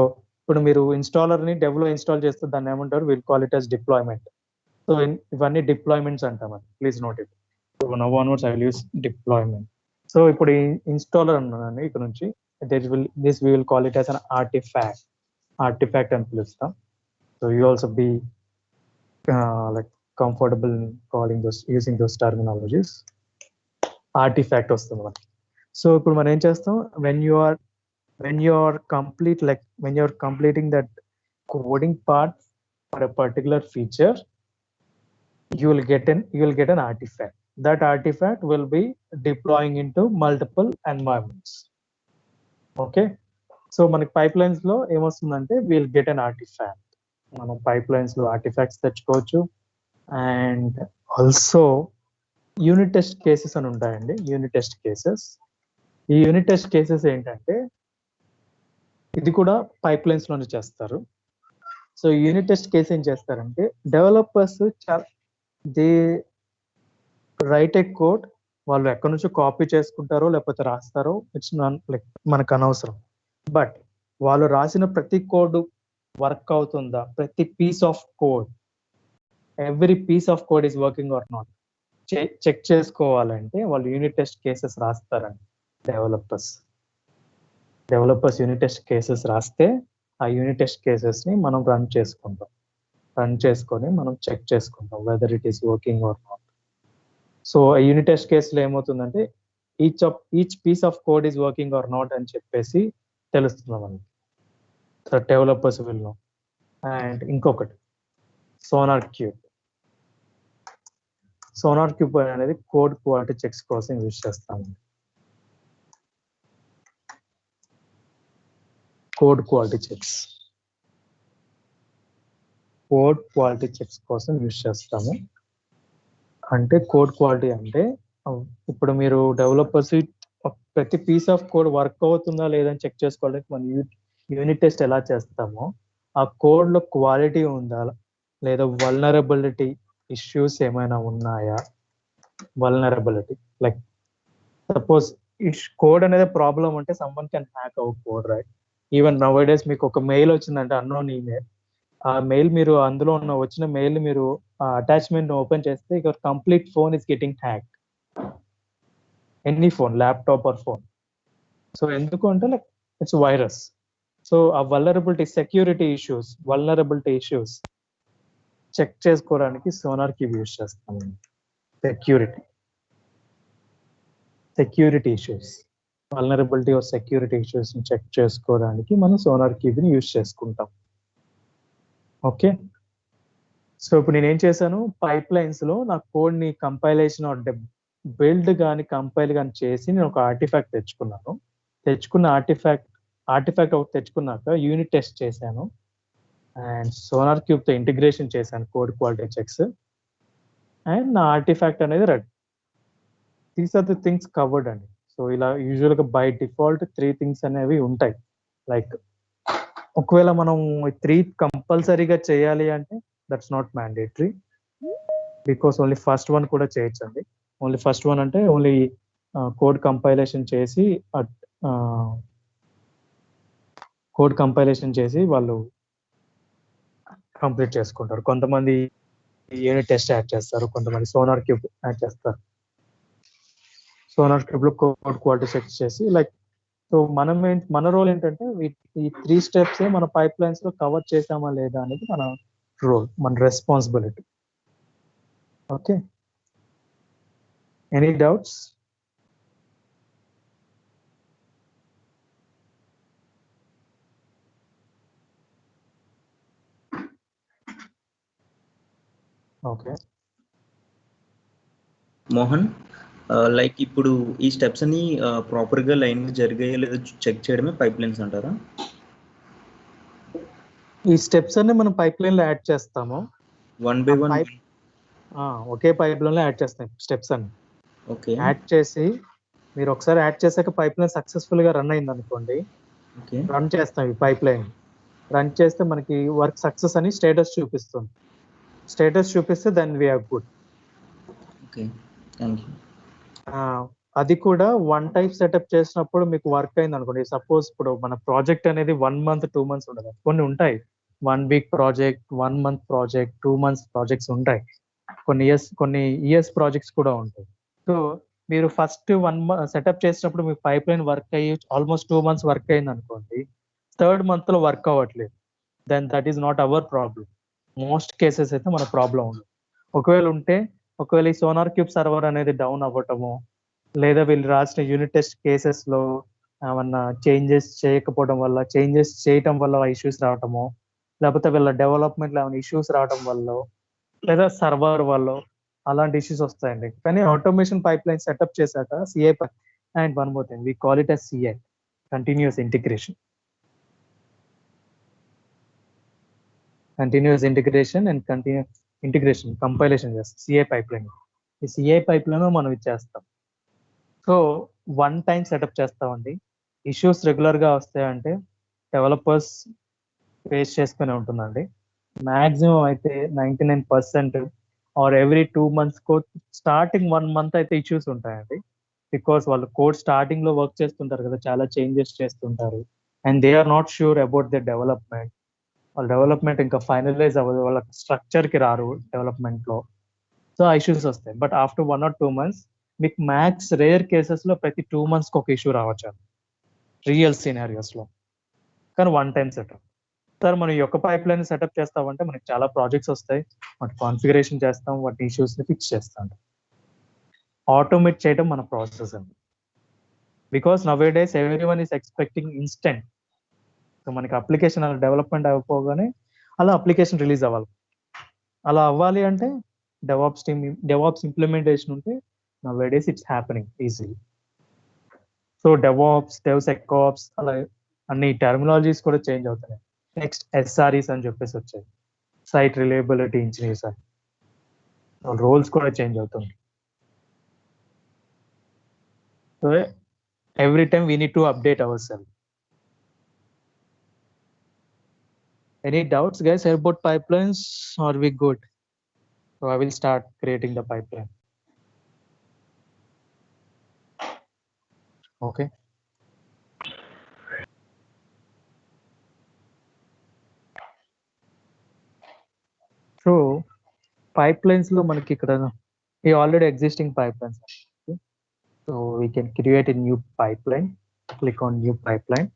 [SPEAKER 1] ఇప్పుడు మీరు ఇన్స్టాలర్ ని డెవ్ లో ఇన్స్టాల్ చేస్తే దాన్ని ఏమంటారు? Will call it as deployment. So ఇవన్నీ డిప్లాయ్మెంట్స్ అంటామని please note it. So now onwards I will use deployment. So ఇప్పుడు ఈ ఇన్స్టాలర్ అన్నాను ఇక్కడ నుంచి, this we will call it as an artifact అని పిలుస్తాం. So you also be like comfortable using those terminologies. Artifact వస్తుంది మనకి. సో ఇప్పుడు మనం ఏం చేస్తాం, when you are completing that coding part for a particular feature, you will get an artifact. That artifact will be deploying into multiple environments. Okay, so మనకి pipelines లో ఏమొస్తుందంటే, will get an artefact. మనం pipelines లో artefacts తెచ్చుకోవచ్చు. And also unit test cases అని ఉంటాయండి. ఈ unit test cases ఏంటంటే, ఇది కూడా పైప్ లైన్స్ లోనే చేస్తారు. సో యూనిట్ టెస్ట్ కేసు ఏం చేస్తారంటే developers they right A code, వాళ్ళు ఎక్కడి నుంచో కాపీ చేసుకుంటారో లేకపోతే రాస్తారో ఇట్స్ నాన్ లైక్ మనకు అనవసరం. బట్ వాళ్ళు రాసిన ప్రతి కోడ్ వర్క్ అవుతుందా, ప్రతి piece of code, every piece of code is working or not check చేసుకోవాలంటే వాళ్ళు యూనిట్ టెస్ట్ కేసెస్ రాస్తారండి. డెవలపర్స్ యూనిట్ టెస్ట్ కేసెస్ రాస్తే ఆ యూనిట్ టెస్ట్ కేసెస్ ని మనం రన్ చేసుకొని మనం చెక్ చేసుకుంటాం whether it is working or not. So ఆ యూనిట్ టెస్ట్ కేసులో ఏమవుతుందంటే each piece of code is working or not అని చెప్పేసి తెలుస్తుంది మనకి. So developers will know. And ఇంకొకటి సోనార్ క్యూబ్ అనేది కోడ్ క్వాలిటీ చెక్స్ కోసం యూజ్ చేస్తాము. కోడ్ క్వాలిటీ చెక్స్ కోసం యూజ్ చేస్తాము. అంటే కోడ్ క్వాలిటీ అంటే ఇప్పుడు మీరు డెవలపర్స్ ప్రతి పీస్ ఆఫ్ కోడ్ వర్క్ అవుతుందా లేదని చెక్ చేసుకోవడానికి మనం యూనిట్ టెస్ట్ ఎలా చేస్తామో ఆ కోడ్ లో క్వాలిటీ ఉందా లేదా వల్నరబిలిటీ ఇష్యూస్ ఏమైనా ఉన్నాయా. వల్నరబిలిటీ లైక్ సపోజ్ ఈ కోడ్ అనేది ప్రాబ్లం ఉంటే someone can hack hour code, right? Even now days మీకు ఒక మెయిల్ వచ్చిందంటే అన్నోన్ ఈమెయిల్, ఆ మెయిల్ మీరు అందులో వచ్చిన మెయిల్ మీరు అటాచ్మెంట్ ఓపెన్ చేస్తే your complete phone is getting hacked. Any phone, laptop or phone. So ఎందుకు అంటే లైక్ ఇట్స్ వైరస్. సో ఆ సెక్యూరిటీ ఇష్యూస్ చెక్ చేసుకోవడానికి సోనార్ క్యూబ్ యూజ్ చేస్తాము. Security issues, vulnerability or security issues ని check చేసుకోవడానికి మనం SonarQube ని use చేసుకుంటాం. ఓకే, సో ఇప్పుడు నేను ఏం చేశాను, పైప్ లైన్స్ లో నా కోడ్ ని కంపైలేషన్ బిల్డ్ కానీ కంపైల్ కానీ చేసి నేను ఒక ఆర్టిఫాక్ట్ తెచ్చుకున్న ఆర్టిఫాక్ట్ ఒకటి తెచ్చుకున్నాక యూనిట్ టెస్ట్ చేశాను అండ్ సోనార్ క్యూబ్ తో ఇంటిగ్రేషన్ చేశాను కోడ్ క్వాలిటీ చెక్స్ అండ్ నా ఆర్టిఫాక్ట్ అనేది ready. These are the things covered అండి. సో ఇలా యూజువల్ గా బై డిఫాల్ట్ 3 థింగ్స్ అనేవి ఉంటాయి. లైక్ ఒకవేళ మనం 3 కంపల్సరీగా చేయాలి అంటే that's not mandatory, because only first one కూడా చేయొచ్చండి. ఓన్లీ ఫస్ట్ వన్ అంటే ఓన్లీ కోడ్ కంపైలేషన్ చేసి వాళ్ళు కంప్లీట్ చేసుకుంటారు. కొంతమంది యూనిట్ టెస్ట్ యాడ్ చేస్తారు, కొంతమంది సోనార్ క్యూబ్ యాడ్ చేస్తారు. సోనార్ క్యూబ్ లో కోడ్ క్వాలిటీ చెక్ చేసి లైక్ సో మన రోల్ ఏంటంటే ఈ 3 స్టెప్స్ మన పైప్ లైన్స్ లో కవర్ చేసామా లేదా అనేది మన రోల్, మన responsibility. Okay, any doubts? Okay
[SPEAKER 2] Mohan, like ఇప్పుడు ఈ స్టెప్స్ అన్ని ప్రాపర్ గా లైన్ జరిగాయో లేదో చెక్ చేయడమే పైప్ లైన్స్ అంటారా?
[SPEAKER 1] ఈ స్టెప్స్ అన్ని మనం పైప్ లైన్ లో యాడ్ చేస్తాము.
[SPEAKER 2] 1 by 1
[SPEAKER 1] ఒకే పైప్ లైన్ లో యాడ్ చేస్తాం స్టెప్స్ అన్ని.
[SPEAKER 2] ఓకే,
[SPEAKER 1] యాడ్ చేసి మీరు ఒకసారి యాడ్ చేశాక పైప్ లైన్ సక్సెస్ఫుల్ గా రన్ అయింది అనుకోండి,
[SPEAKER 2] ఓకే,
[SPEAKER 1] రన్ చేస్తాం ఈ పైప్ లైన్. రన్ చేస్తే మనకి వర్క్ సక్సెస్ అని స్టేటస్ చూపిస్తుంది. స్టేటస్ చూపిస్తే then we are good.
[SPEAKER 2] Okay, thank you.
[SPEAKER 1] అది కూడా 1 టైప్ సెటప్ చేసినప్పుడు మీకు వర్క్ అయింది అనుకోండి. సపోజ్ ఇప్పుడు మన ప్రాజెక్ట్ అనేది 1 month 2 months ఉండదు, కొన్ని ఉంటాయి 1 week project, 1 month project, 2 months projects ఉంటాయి, కొన్ని ఇయర్స్ ప్రాజెక్ట్స్ కూడా ఉంటాయి. సో మీరు ఫస్ట్ 1 month సెటప్ చేసినప్పుడు మీకు పైప్ లైన్ వర్క్ అయ్యి ఆల్మోస్ట్ 2 months వర్క్ అయింది అనుకోండి, 3rd month లో వర్క్ అవ్వట్లేదు, then that is not our problem. Most cases అయితే మన ప్రాబ్లం ఉండదు. ఒకవేళ ఈ సోనార్ క్యూబ్ సర్వర్ అనేది డౌన్ అవ్వటము, లేదా వీళ్ళు రాసిన యూనిట్ టెస్ట్ కేసెస్ లో ఏమన్నా చేంజెస్ చేయటం వల్ల ఇష్యూస్ రావటము, లేకపోతే వీళ్ళ డెవలప్మెంట్ లో ఏమైనా ఇష్యూస్ రావటం వల్ల, లేదా సర్వర్ వల్ల అలాంటి ఇష్యూస్ వస్తాయండి. కానీ ఆటోమేషన్ పైప్ లైన్ సెటప్ చేశాక CI and one more thing we call it as CI, continuous integration and continuous integration compilation చేస్తాం సిఐ పైప్ లైన్. ఈ సిఐ పైప్ లైన్ మనం ఇచ్చేస్తాం. సో 1 time సెటప్ చేస్తామండి. ఇష్యూస్ రెగ్యులర్ గా వస్తాయంటే developers face చేసుకునే ఉంటుందండి. మ్యాక్సిమం అయితే 99% or every 2 months starting 1 month అయితే ఇష్యూస్ ఉంటాయండి. బికాస్ వాళ్ళు కోడ్ స్టార్టింగ్ లో వర్క్ చేస్తుంటారు కదా, చాలా చేంజెస్ చేస్తుంటారు and they are not sure about the development. వాళ్ళ డెవలప్మెంట్ ఇంకా ఫైనలైజ్ అవ్వదు, వాళ్ళ స్ట్రక్చర్ కి రారు డెవలప్మెంట్ లో. సో ఆ ఇష్యూస్ వస్తాయి. బట్ ఆఫ్టర్ 1 or 2 months మీకు మ్యాక్స్ రేర్ కేసెస్ లో ప్రతి 2 months ఒక ఇష్యూ రావచ్చు రియల్ సినారియోస్ లో. కానీ 1 time సెటప్. సార్ మనం ఈ యొక్క పైప్ లైన్ సెటప్ చేస్తామంటే మనకి చాలా ప్రాజెక్ట్స్ వస్తాయి, వాటి కాన్ఫిగరేషన్ చేస్తాం, వాటి ఇష్యూస్ ని ఫిక్స్ చేస్తాం. ఆటోమేట్ చేయడం మన ప్రాసెస్ అండి. Because nowadays everyone is expecting instant. So మనకి అప్లికేషన్ అలా డెవలప్మెంట్ అయిపోగానే అలా అప్లికేషన్ రిలీజ్ అవ్వాలి. అలా అవ్వాలి అంటే డెవాప్స్ ఇంప్లిమెంటేషన్ ఉంటే nowadays it's happening easily. So DevOps, DevSecOps అలా అన్ని టర్మినాలజీస్ కూడా చేంజ్ అవుతున్నాయి. నెక్స్ట్ ఎస్ఆర్ఈస్ అని చెప్పేసి వచ్చాయి, సైట్ రిలయబిలిటీ ఇంజనీర్స్ అని. రోల్స్ కూడా చేంజ్ అవుతుంది. So every time we need to update our self. Any doubts guys about pipelines or we good? So I will start creating the pipeline. Okay. So pipelines lo manaki ikkada ఈ already existing pipelines. Okay. So we can create a new pipeline. Click on new pipeline.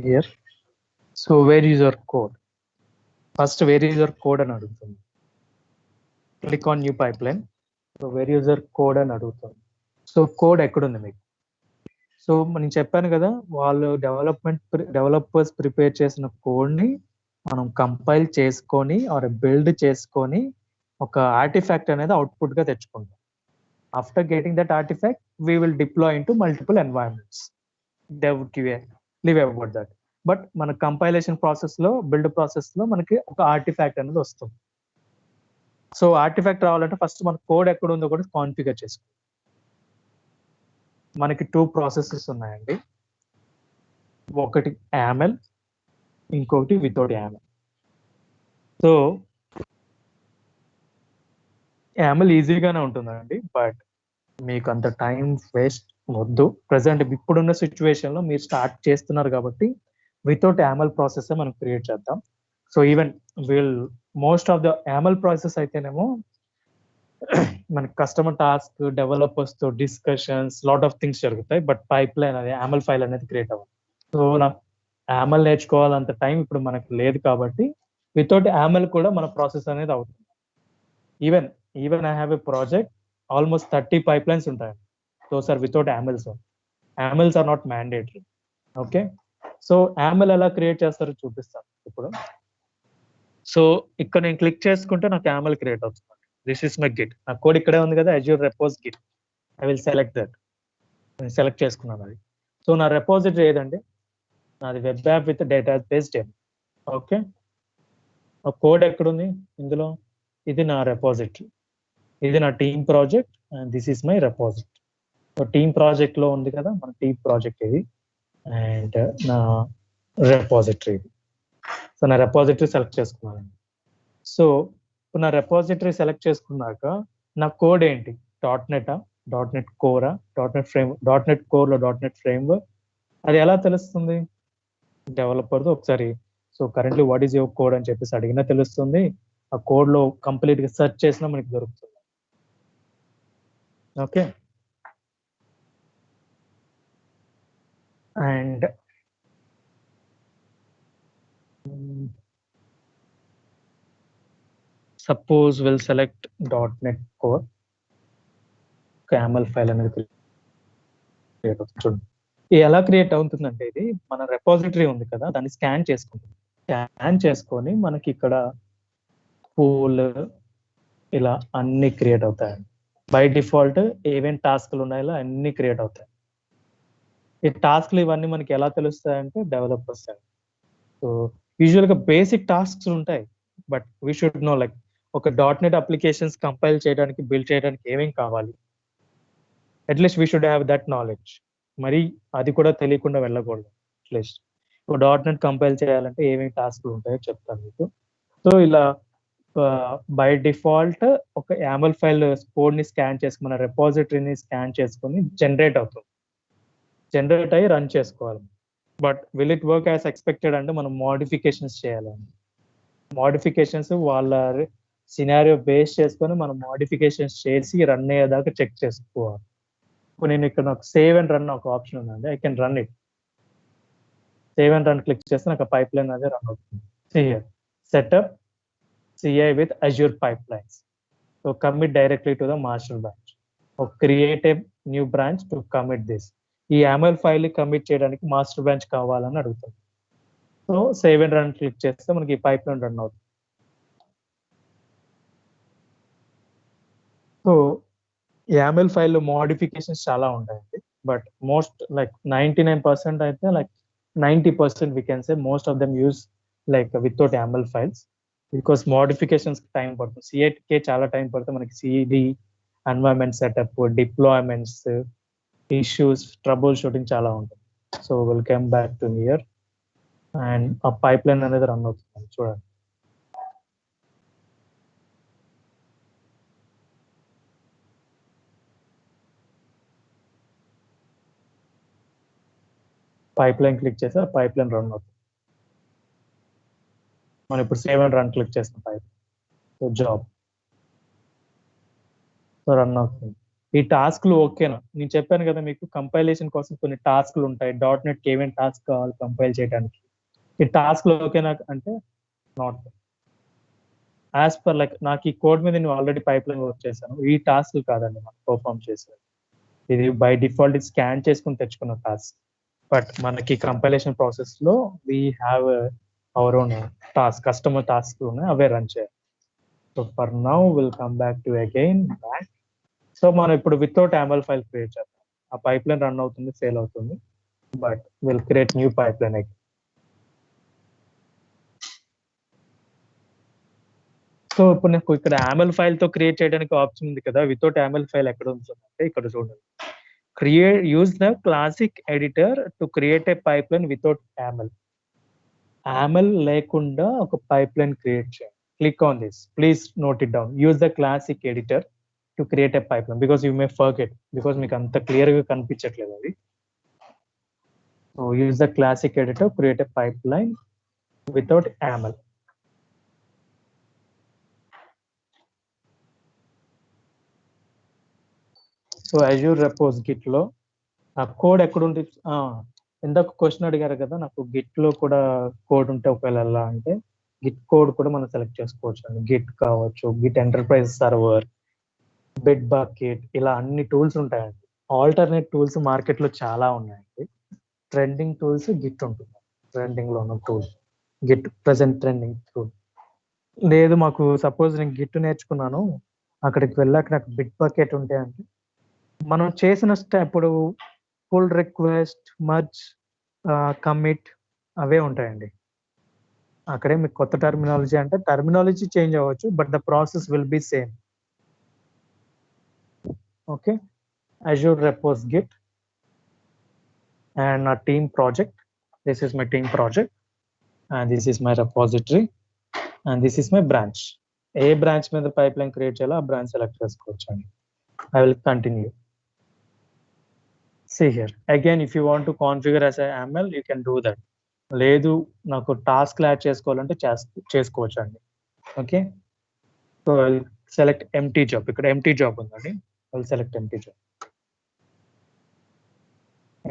[SPEAKER 1] Here. So where is your code? First where is your code అని అడుగుతుంది. Click on new pipeline. So where is your code అని అడుగుతుంది. So code ఎక్కడుంది మీకు? So నేను చెప్పాను కదా, వాళ్ళు డెవలపర్స్ ప్రిపేర్ చేసిన కోడ్ని మనం కంపైల్ చేసుకొని ఆర్ బిల్డ్ చేసుకొని ఒక ఆర్టిఫాక్ట్ అనేది అవుట్పుట్ గా తెచ్చుకుంటాం. After getting that artefact we will deploy in to multiple environments. Live about that. But మన కంపైలేషన్ ప్రాసెస్ లో, బిల్డ్ ప్రాసెస్ లో మనకి ఒక ఆర్టిఫాక్ట్ అనేది వస్తుంది. సో ఆర్టిఫాక్ట్ రావాలంటే ఫస్ట్ మన కోడ్ ఎక్కడ ఉందో కూడా కాన్ఫిగర్ చేసుకోవాలి. మనకి 2 ప్రాసెసెస్ ఉన్నాయండి, ఒకటి YAML, ఇంకొకటి వితౌట్ YAML. సో YAML ఈజీగానే ఉంటుందండి, బట్ మీకు అంత టైం వేస్ట్ వద్దు. ప్రజెంట్ ఇప్పుడున్న సిచ్యువేషన్ లో మీరు స్టార్ట్ చేస్తున్నారు కాబట్టి వితౌట్ YAML ప్రాసెస్ మనం క్రియేట్ చేద్దాం. So even most of the YAML process అయితేనేమో మనకి కస్టమర్ టాస్క్, డెవలపర్స్ తో డిస్కషన్స్, లాట్ ఆఫ్ థింగ్స్ జరుగుతాయి. బట్ పైప్ లైన్ అనేది YAML ఫైల్ అనేది క్రియేట్ అవ్వాలి. సో నాకు YAML నేర్చుకోవాలంత టైం ఇప్పుడు మనకు లేదు కాబట్టి వితౌట్ YAML కూడా మన ప్రాసెస్ అనేది అవుతుంది. Even I have a project, almost 30 pipelines ఉంటాయి. So sir without YAMLs. YAMLs are not mandatory. Okay. So YAML ఎలా క్రియేట్ చేస్తారో చూపిస్తాను ఇప్పుడు. సో ఇక్కడ నేను క్లిక్ చేసుకుంటే నాకు YAML క్రియేట్ అవుతుంది. This is my Git. నా కోడ్ ఇక్కడే ఉంది కదా, Azure repos Git. I will select that. నేను సెలెక్ట్ చేసుకున్నాను అది. సో నా రెపోజిటరీ ఏదండి? నాది web app with database demo. Okay. ఆ కోడ్ ఎక్కడుంది ఇందులో? ఇది నా రెపోజిటరీ, ఇది నా team project and this is my repository. So team project లో ఉంది కదా మన టీమ్ ప్రాజెక్ట్ ఇది, అండ్ నా రెపోజిటరీ ఇది. సో నా రెపోజిటరీ సెలెక్ట్ చేసుకున్నాను. సో ఇప్పుడు నా రెపోజిటరీ సెలెక్ట్ చేసుకున్నాక నా కోడ్ ఏంటి? .NET కోరా, .NET కోర్లో .NET ఫ్రేమ్వర్క్. అది ఎలా తెలుస్తుంది? డెవలపర్తో ఒకసారి so currently what is your code అని చెప్పేసి అడిగినా తెలుస్తుంది. ఆ కోడ్ లో కంప్లీట్ గా సెర్చ్ చేసినా మనకి దొరుకుతుంది. Okay. And suppose will select .NET core. YAML file అనేది క్రియేట్ అవుతుంది. చూడండి ఎలా క్రియేట్ అవుతుందంటే, ఇది మన రెపోజిటరీ ఉంది కదా దాన్ని స్కాన్ చేసుకుంటుంది. స్కాన్ చేసుకొని మనకి ఇక్కడ పూల్ ఇలా అన్ని క్రియేట్ అవుతాయండి. బై డిఫాల్ట్ ఏమేమి టాస్క్లు ఉన్నాయో అన్ని క్రియేట్ అవుతాయి. ఈ టాస్క్లు ఇవన్నీ మనకి ఎలా తెలుస్తాయంటే డెవలపర్స్ అండి. సో యూజువల్ గా బేసిక్ టాస్క్స్ ఉంటాయి, but we should know like ఒక .NET అప్లికేషన్స్ కంపైల్ చేయడానికి, బిల్డ్ చేయడానికి ఏమేమి కావాలి, at least we should have that knowledge. మరి అది కూడా తెలియకుండా వెళ్ళకూడదు. అట్లీస్ట్ ఇప్పుడు .NET కంపైల్ చేయాలంటే ఏమేమి టాస్క్లు ఉంటాయో చెప్తాను మీకు. సో ఇలా బై డిఫాల్ట్ ఒక YAML ఫైల్ కోడ్ని స్కాన్ చేసుకుని మన రెపాజిటరీని స్కాన్ చేసుకొని జనరేట్ అవుతుంది. జనరేట్ అయ్యి రన్ చేసుకోవాలి. But will it work as expected అంటే మనం మోడిఫికేషన్స్ చేయాలండి. మోడిఫికేషన్స్ వాళ్ళ సినారియో బేస్ చేసుకొని మనం మోడిఫికేషన్స్ చేసి రన్ అయ్యేదాకా చెక్ చేసుకోవాలి. ఇప్పుడు నేను ఇక్కడ నాకు సేవ్ అండ్ రన్ ఒక ఆప్షన్ ఉందండి. I can run it. Save and run click చేస్తే నాకు పైప్ లైన్ అనేది రన్ అవుతుంది. Here setup CI with Azure pipelines. So commit directly to the master branch. So create a new branch to commit this. ఈ YAML file commit చేయడానికి master branch కావాలని అడుగుతాం. So save and run click చేస్తే మనకి ఈ pipe line run అవుతుంది. So YAML file modifications చాలా ఉంటాయండి. బట్ మోస్ట్ లైక్ 99% అయితే like 90% we can say most of them use like without YAML files. Because modifications time పడుతుంది. CI/కే చాలా టైం పడుతుంది. మనకి CD environment setup, deployments, issues, trouble shooting చాలా ఉంటుంది. So will come back to hear and ఆ pipe line అనేది run అవుతుంది. చూడండి, పైప్ లైన్ క్లిక్ చేస్తే ఆ పైప్ లైన్ రన్ అవుతుంది. మనం ఇప్పుడు సేవ్ అండ్ రన్ క్లిక్ చేసిన పైప్ జాబ్ రన్ అవుతుంది. ఈ టాస్క్లు ఓకేనా? నేను చెప్పాను కదా మీకు కంపైలేషన్ కోసం కొన్ని టాస్క్లు ఉంటాయి. .NET ఏమేమి టాస్క్ కావాలి కంపైల్ చేయడానికి. ఈ టాస్క్లు ఓకేనా అంటే నాట్ యాజ్ పర్ లైక్ నాకు ఈ కోడ్ మీద నేను ఆల్రెడీ పైప్ లైన్ వర్క్ చేశాను. ఈ టాస్క్ కాదండి మనం పర్ఫామ్ చేశాను. ఇది బై డిఫాల్ట్ ఇది స్కాన్ చేసుకుని తెచ్చుకున్న టాస్క్. బట్ మనకి కంపైలేషన్ ప్రాసెస్ లో we have our own task, customer task ఉన్నాయి, అవే రన్ చేయాలి. So for now will come back to again back. So మనం ఇప్పుడు వితౌట్ YAML ఫైల్ క్రియేట్ చేద్దాం. ఆ పైప్ లైన్ రన్ అవుతుంది, ఫెయిల్ అవుతుంది. But will create new pipe line again. So ఇప్పుడు నాకు ఇక్కడ YAML ఫైల్ తో క్రియేట్ చేయడానికి ఆప్షన్ ఉంది కదా. వితౌట్ YAML ఫైల్ ఎక్కడ ఉంటుందంటే ఇక్కడ చూడండి. Use the classic editor to create a pipe line without YAML లేకుండా ఒక పైప్ లైన్ క్రియేట్ చేయండి. Click on this. Please note it down. Use the classic editor to create a pipe line because you may forget, because మీకు అంత clear గా కనిపించట్లేదు అది. So use the classic editor create a pipe line without YAML. So Azure repos git లో ఆ code ఎక్కడ ఉంటుంది? ఇందాక క్వశ్చన్ అడిగారు కదా, నాకు గిట్ లో కూడా కోడ్ ఉంటే ఒకవేళ ఎలా అంటే గిట్ కోడ్ కూడా మనం సెలెక్ట్ చేసుకోవచ్చు అండి. గిట్ కావచ్చు, Git enterprise server, bit bucket, ఇలా అన్ని టూల్స్ ఉంటాయండి. ఆల్టర్నేట్ టూల్స్ మార్కెట్ లో చాలా ఉన్నాయండి. ట్రెండింగ్ టూల్స్ గిట్ ఉంటుంది. ట్రెండింగ్ లో ఉన్న tool Git, present trending tool. లేదు మాకు సపోజ్ నేను గిట్ నేర్చుకున్నాను, అక్కడికి వెళ్ళాక నాకు బిట్ బకెట్ ఉంటే అంటే మనం చేసిన స్టెప్ ఇప్పుడు పుల్ రిక్వెస్ట్, మర్జ్, కమిట్ అవే ఉంటాయండి. అక్కడే మీకు కొత్త టర్మినాలజీ అంటే టర్మినాలజీ చేంజ్ అవ్వచ్చు, but the process will B same. Okay, Azure repos git and a team project. This is my team project and this is my repository and this is my branch. A branch మీద pipe line create చేయాలో ఆ branch select చేసుకోవచ్చు అండి. I will continue. See here again, if you want to configure as a YAML you can do that. లేదు నాకు task add చేసుకోవాలంటే చేసుకోవచ్చు అండి. Okay, so I will select empty job. ఇక్కడ ఎంటీ జాబ్ ఉందండి. I will select empty job.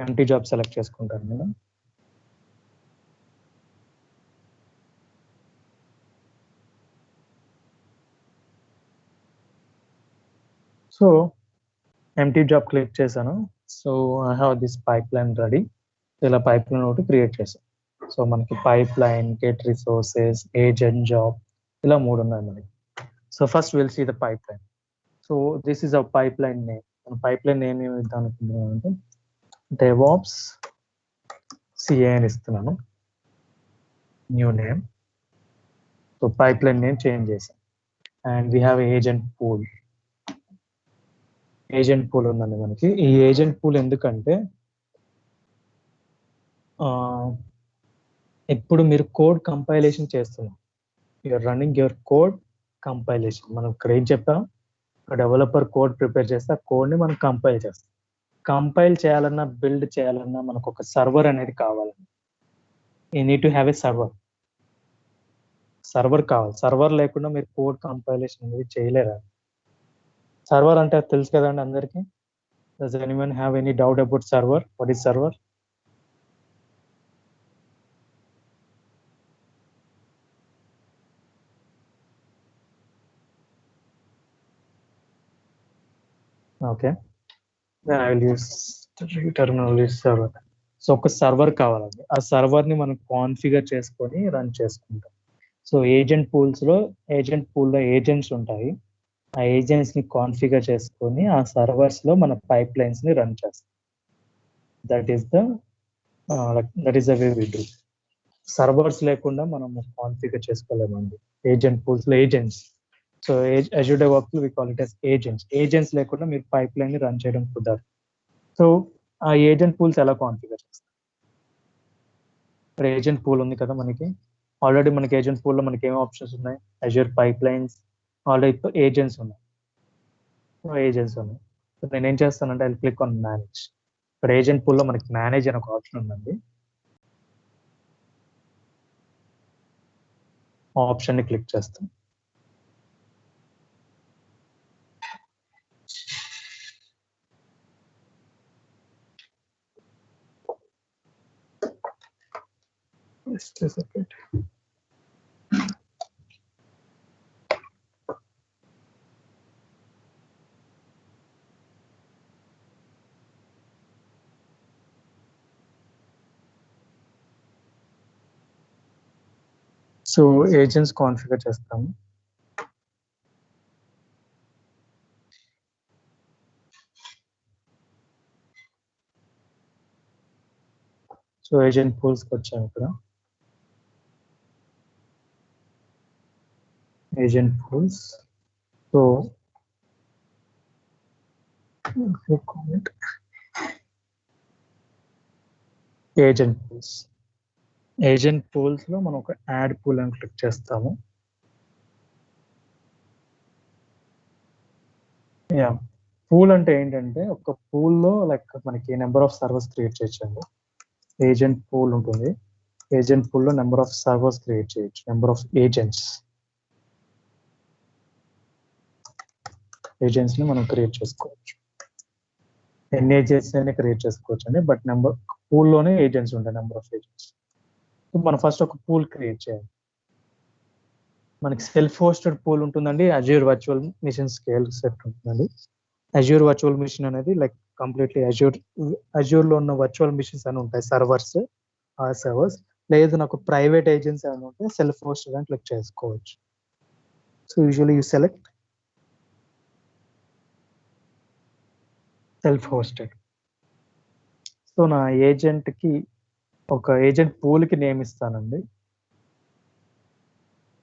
[SPEAKER 1] Empty job select చేసుకుంటాను నేను. సో ఎంటీ జాబ్ క్లిక్ చేశాను. So I have this pipeline ready. ఇలా పైప్ లైన్ ఒకటి క్రియేట్ చేశాను. సో మనకి pipeline, get resources, agent job, ఇలా 3 ఉన్నాయి మనకి. So first will see the pipeline. So this is a pipeline name. Pipe line name ఏమి ఇద్దాం అనుకుంటున్నాను అంటే DevOps CA అని ఇస్తున్నాను. New name. So pipeline name change చేశాను. And we have agent pool. Agent pool ఉందండి మనకి. ఈ ఏజెంట్ పూల్ ఎందుకంటే ఇప్పుడు మీరు కోడ్ కంపైలేషన్ చేస్తున్నారు, you're running your code compilation. మనం ఇక్కడ ఏం చెప్పాం, డెవలపర్ కోడ్ ప్రిపేర్ చేస్తే ఆ కోడ్ని మనం కంపైల్ చేస్తాం. కంపైల్ చేయాలన్నా బిల్డ్ చేయాలన్నా మనకు ఒక సర్వర్ అనేది కావాలండి. You need to have a server కావాలి. సర్వర్ లేకుండా మీరు కోడ్ కంపైలేషన్ అనేది చేయలేరా? సర్వర్ అంటే అది తెలుసు కదండి అందరికీ. Does anyone have any doubt about server? What is server? Okay, then I will use terminology server. So ఒక సర్వర్ కావాలండి. ఆ సర్వర్ని మనం కాన్ఫిగర్ చేసుకొని రన్ చేసుకుంటాం. సో ఏజెంట్ పూల్లో ఏజెంట్స్ ఉంటాయి. ఆ ఏజెంట్స్ని కాన్ఫిగర్ చేసుకొని ఆ సర్వర్స్లో మన పైప్ లైన్స్ని రన్ చేస్తాం. That is the way we do. Servers లేకుండా మనము కాన్ఫిగర్ చేసుకోలేమండి ఏజెంట్ పూల్స్లో agents. So Azure DevOps we call it as agents లేకుండా మీరు పైప్ లైన్ ని రన్ చేయడం కుదరదు. సో ఆ ఏజెంట్ పూల్స్ ఎలా కాన్ఫిగర్ చేస్తారు? ఇక్కడ ఏజెంట్ పూల్ ఉంది కదా మనకి. ఆల్రెడీ మనకి ఏజెంట్ పూల్లో మనకి ఏం ఆప్షన్స్ ఉన్నాయి? Azure pipe lines, already agents ఉన్నాయి. సో నేను ఏం చేస్తానంటే ఐ క్లిక్ ఆన్ మేనేజ్. ఇక్కడ ఏజెంట్ పూల్లో మనకి మేనేజ్ అనే ఒక ఆప్షన్ ఉందండి. ఆప్షన్ ని క్లిక్ చేస్తాం. Just a second. So agents configure చేస్తాము. సో ఏజెంట్ పూల్స్కి వచ్చాము. ఇక్కడ agent pools. So agent pools లో మనం ఒక యాడ్ పూల్ అని క్లిక్ చేస్తాము. పూల్ అంటే ఏంటంటే ఒక పూల్లో లైక్ మనకి నెంబర్ ఆఫ్ సర్వర్స్ క్రియేట్ చేయొచ్చండి. ఏజెంట్ పూల్ ఉంటుంది. ఏజెంట్ పూల్లో నెంబర్ ఆఫ్ సర్వర్స్ క్రియేట్ చేయొచ్చు, నెంబర్ ఆఫ్ ఏజెంట్స్ ని మనం క్రియేట్ చేసుకోవచ్చు. ఎన్ని ఏజెంట్స్ అయినా క్రియేట్ చేసుకోవచ్చు అండి. బట్ పూల్లోనే ఏజెంట్స్ ఉంటాయి, నెంబర్ ఆఫ్ ఏజెంట్స్. మనం ఫస్ట్ ఒక పూల్ క్రియేట్ చేయాలి. మనకి సెల్ఫ్ హోస్టెడ్ పూల్ ఉంటుందండి, Azure virtual machine scale set ఉంటుందండి. అజూర్ వర్చువల్ మిషన్ అనేది లైక్ కంప్లీట్లీ అజూర్లో ఉన్న వర్చువల్ మిషన్స్ అని ఉంటాయి, సర్వర్స్. ఆ సర్వర్స్ లేదు నాకు ప్రైవేట్ ఏజెంట్స్ అని ఉంటే సెల్ఫ్ హోస్టెడ్ అని క్లిక్ చేసుకోవచ్చు. So usually you select self hosted. So నా ఏజెంట్కి ఒక ఏజెంట్ పూల్కి నేమ్ ఇస్తానండి,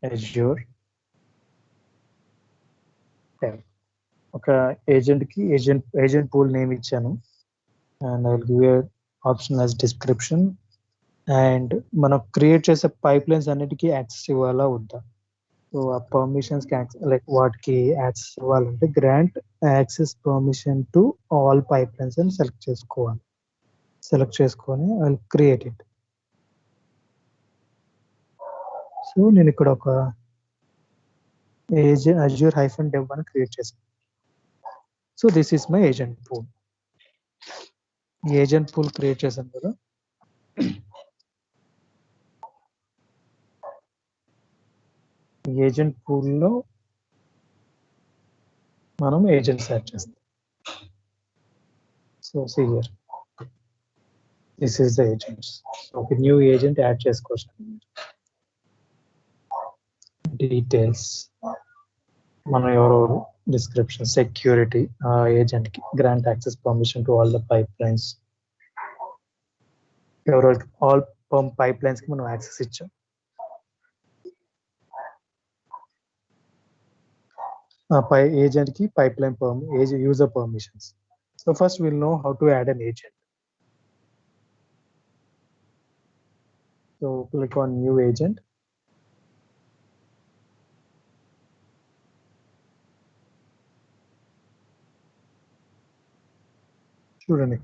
[SPEAKER 1] అజూర్. ఒక ఏజెంట్కి ఏజెంట్ పూల్ నేమ్ ఇచ్చాను. And I will give a option as description. And మనం క్రియేట్ చేసే పైప్ లైన్స్ అన్నిటికీ యాక్సెస్ ఇవ్వాలా వద్దా? సో ఆ పర్మిషన్స్కి లైక్ వాటికి యాక్సెస్ ఇవ్వాలంటే grant access permission to all pipe lines అని సెలెక్ట్ చేసుకోవాలి. సెలెక్ట్ చేసుకొని ఐ విల్ క్రియేట్ ఇట్. సో నేను ఇక్కడ ఒక అజూర్ -dev అని క్రియేట్ చేశాను. So this is my agent pool. ఈ ఏజెంట్ పూల్ క్రియేట్ చేశాను కదా. ఏజెంట్ పూల్లో మనం ఏజెంట్స్ యాడ్ చేస్తాం. So see here, this is the agents. ఒక న్యూ ఏజెంట్ యాడ్ చేసుకోవచ్చు. డీటెయిల్స్ మనం ఎవరెవరు, డిస్క్రిప్షన్, సెక్యూరిటీ, ఏజెంట్ కి grant access permission to all the pipelines. ఎవరెవరు ఆల్ పైప్ లైన్స్ కి మనం యాక్సెస్ ఇచ్చాం. agent ki pipeline user permissions. So first we'll know how to add an agent. So click on new agent. చూడండి,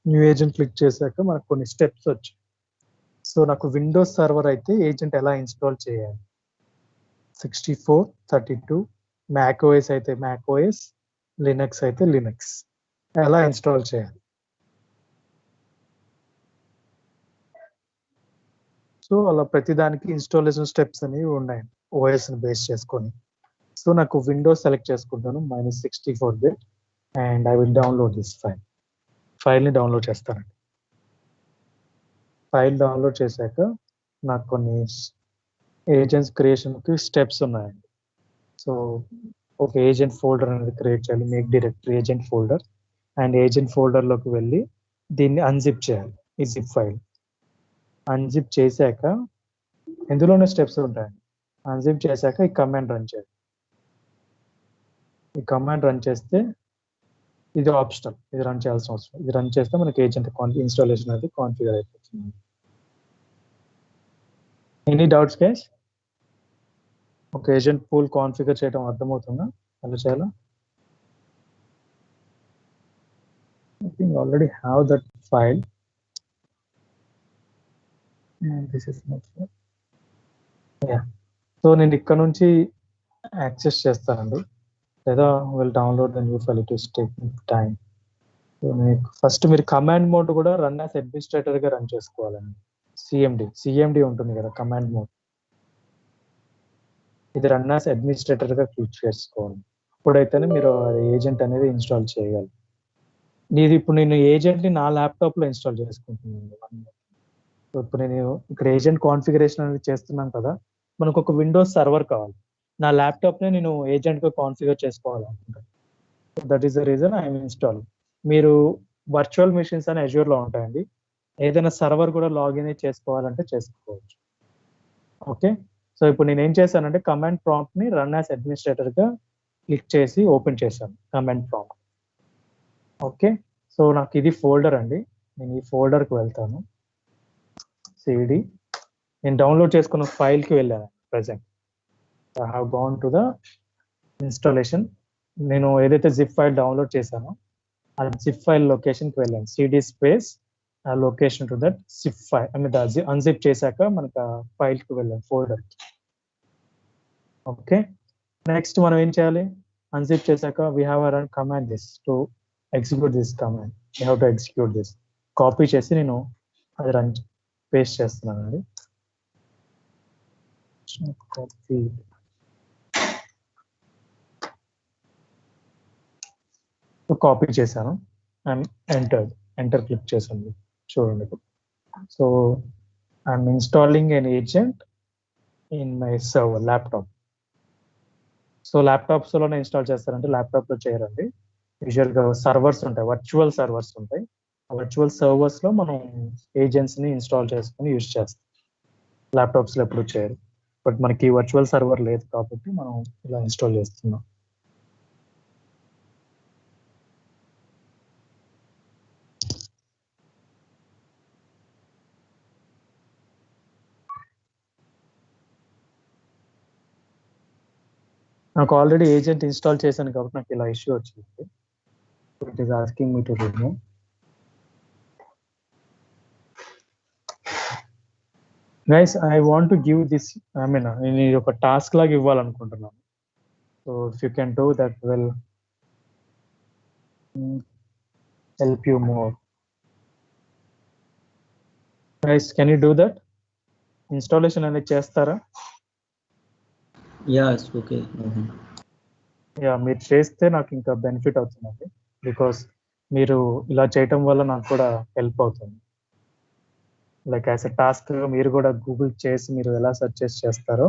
[SPEAKER 1] new agent click చేశాక మనకు కొన్ని steps వచ్చాయి. So నాకు విండోస్ సర్వర్ అయితే ఏజెంట్ ఎలా ఇన్స్టాల్ చేయాలి, 64, 32, మ్యాక్ ఓఎస్ అయితే మ్యాక్ ఓఎస్, లినక్స్ అయితే లినక్స్ ఎలా ఇన్స్టాల్ చేయాలి. సో అలా ప్రతిదానికి ఇన్స్టాలేషన్ స్టెప్స్ అనేవి ఉన్నాయి ఓఎస్ని బేస్ చేసుకొని. సో నాకు విండోస్ సెలెక్ట్ చేసుకుంటాను, -64 bit, and I will download this ఫైల్ని డౌన్లోడ్ చేస్తానండి. ఫైల్ డౌన్లోడ్ చేశాక నాకు కొన్ని ఏజెంట్స్ క్రియేషన్కి స్టెప్స్ ఉన్నాయండి. సో ఒక ఏజెంట్ ఫోల్డర్ అనేది క్రియేట్ చేయాలి, make directory agent folder, and agent ఫోల్డర్లోకి వెళ్ళి దీన్ని అన్జిప్ చేయాలి. ఈ జిప్ ఫైల్ అన్జిప్ చేశాక ఇందులోనే స్టెప్స్ ఉంటాయండి. అన్జిప్ చేశాక ఈ కమాండ్ రన్ చేయాలి. ఈ కమాండ్ రన్ చేస్తే ఇది ఆప్షనల్, ఇది రన్ చేయాల్సిన అవసరం. ఇది రన్ చేస్తే మనకి ఏజెంట్ ఇన్స్టాలేషన్ అనేది కాన్ఫిగర్ అయిపోతుంది. Any doubts guys? ఒక ఏజెంట్ పూల్ కాన్ఫిగర్ చేయడం అర్థమవుతుందా ఎలా చేయాలో? I think already have that file, and this is not here. Yeah, so నేను ఇక్కడ నుంచి యాక్సెస్ చేస్తానండి, లేదా will download the new file, it will take time. So first మీరు కమాండ్ మోడ్ కూడా రన్ యాజ్ అడ్మినిస్ట్రేటర్ గా రన్ చేసుకోవాలండి. CMD ఉంటుంది కదా కమాండ్ మోడ్, ఇది రన్ యాజ్ అడ్మినిస్ట్రేటర్ గా క్లిక్ చేసుకోవాలి. అప్పుడైతేనే మీరు ఏజెంట్ అనేది ఇన్స్టాల్ చేయగలరు. ఇప్పుడు నేను ఏజెంట్ ని నా ల్యాప్టాప్ లో ఇన్స్టాల్ చేసుకుంటున్నాను. సో ఇప్పుడు నేను ఇక్కడ ఏజెంట్ కాన్ఫిగరేషన్ అనేది చేస్తున్నాను కదా, మనకు ఒక విండోస్ సర్వర్ కావాలి. నా ల్యాప్టాప్ ని నేను ఏజెంట్ గా కాన్ఫిగర్ చేసుకోవాలనుకుంటాను. That is the reason I'm install. మీరు వర్చువల్ మెషిన్స్ అని అజ్యూర్ లో ఉంటాయండి, ఏదైనా సర్వర్ కూడా లాగిన్ చేసుకోవాలంటే చేసుకోవచ్చు. ఓకే, సో ఇప్పుడు నేను ఏం చేశానంటే కమాండ్ ప్రాంప్ట్ ని రన్ యాజ్ అడ్మినిస్ట్రేటర్ గా క్లిక్ చేసి ఓపెన్ చేశాను కమాండ్ ప్రాంప్ట్. ఓకే, సో నాకు ఇది ఫోల్డర్ అండి, నేను ఈ ఫోల్డర్కి వెళ్తాను. సిడి నేను డౌన్లోడ్ చేసుకున్న ఫైల్కి వెళ్ళాను. Present I have gone to the installation. నేను ఏదైతే జిప్ ఫైల్ డౌన్లోడ్ చేశానో ఆ జిప్ ఫైల్ లొకేషన్కి వెళ్ళాను. సిడి స్పేస్ ఆ location to that zip file, I mean unzip చేశాక మనకు ఆ ఫైల్కి వెళ్ళాను, ఫోల్డర్కి. ఓకే, నెక్స్ట్ మనం ఏం చేయాలి, అన్జిప్ చేశాక we have a run command this to execute this command. You have to execute this. Copy చేసి నేను అది రన్ పేస్ట్ చేస్తున్నానండి. కాపీ కాపీ చేశాను అండ్ ఎంటర్ క్లిక్ చేశాను. చూడండి, so I'm installing an agent in my server laptop. So ల్యాప్టాప్స్లోనే install చేస్తారంటే ల్యాప్టాప్లో చేయరండి. యూజువల్గా సర్వర్స్ ఉంటాయి, వర్చువల్ సర్వర్స్ ఉంటాయి. ఆ వర్చువల్ సర్వర్స్లో మనం ఏజెంట్స్ని ఇన్స్టాల్ చేసుకుని యూజ్ చేస్తాం. ల్యాప్టాప్స్లో ఎప్పుడు చేయరు, బట్ మనకి వర్చువల్ సర్వర్ లేదు కాబట్టి మనం ఇలా ఇన్స్టాల్ చేస్తున్నాం. నాకు ఆల్రెడీ ఏజెంట్ ఇన్స్టాల్ చేశాను కాబట్టి నాకు ఇలా ఇష్యూ వచ్చింది. It is asking me to remove. Guys, I want to give this, I mean, నేను ఒక టాస్క్ లాగా ఇవ్వాలనుకుంటున్నాను. So if you can do that will help you more. Guys, can you do that? Installation అనేది చేస్తారా?
[SPEAKER 2] Yes, okay.
[SPEAKER 1] Yeah, మీరు చేస్తే నాకు ఇంకా బెనిఫిట్ అవుతుందండి, బికాస్ మీరు ఇలా చేయటం వల్ల నాకు కూడా హెల్ప్ అవుతుంది. లైక్ యాజ్ ఎ టాస్క్ మీరు కూడా గూగుల్ చేసి మీరు ఎలా సెర్చ్ చేస్తారో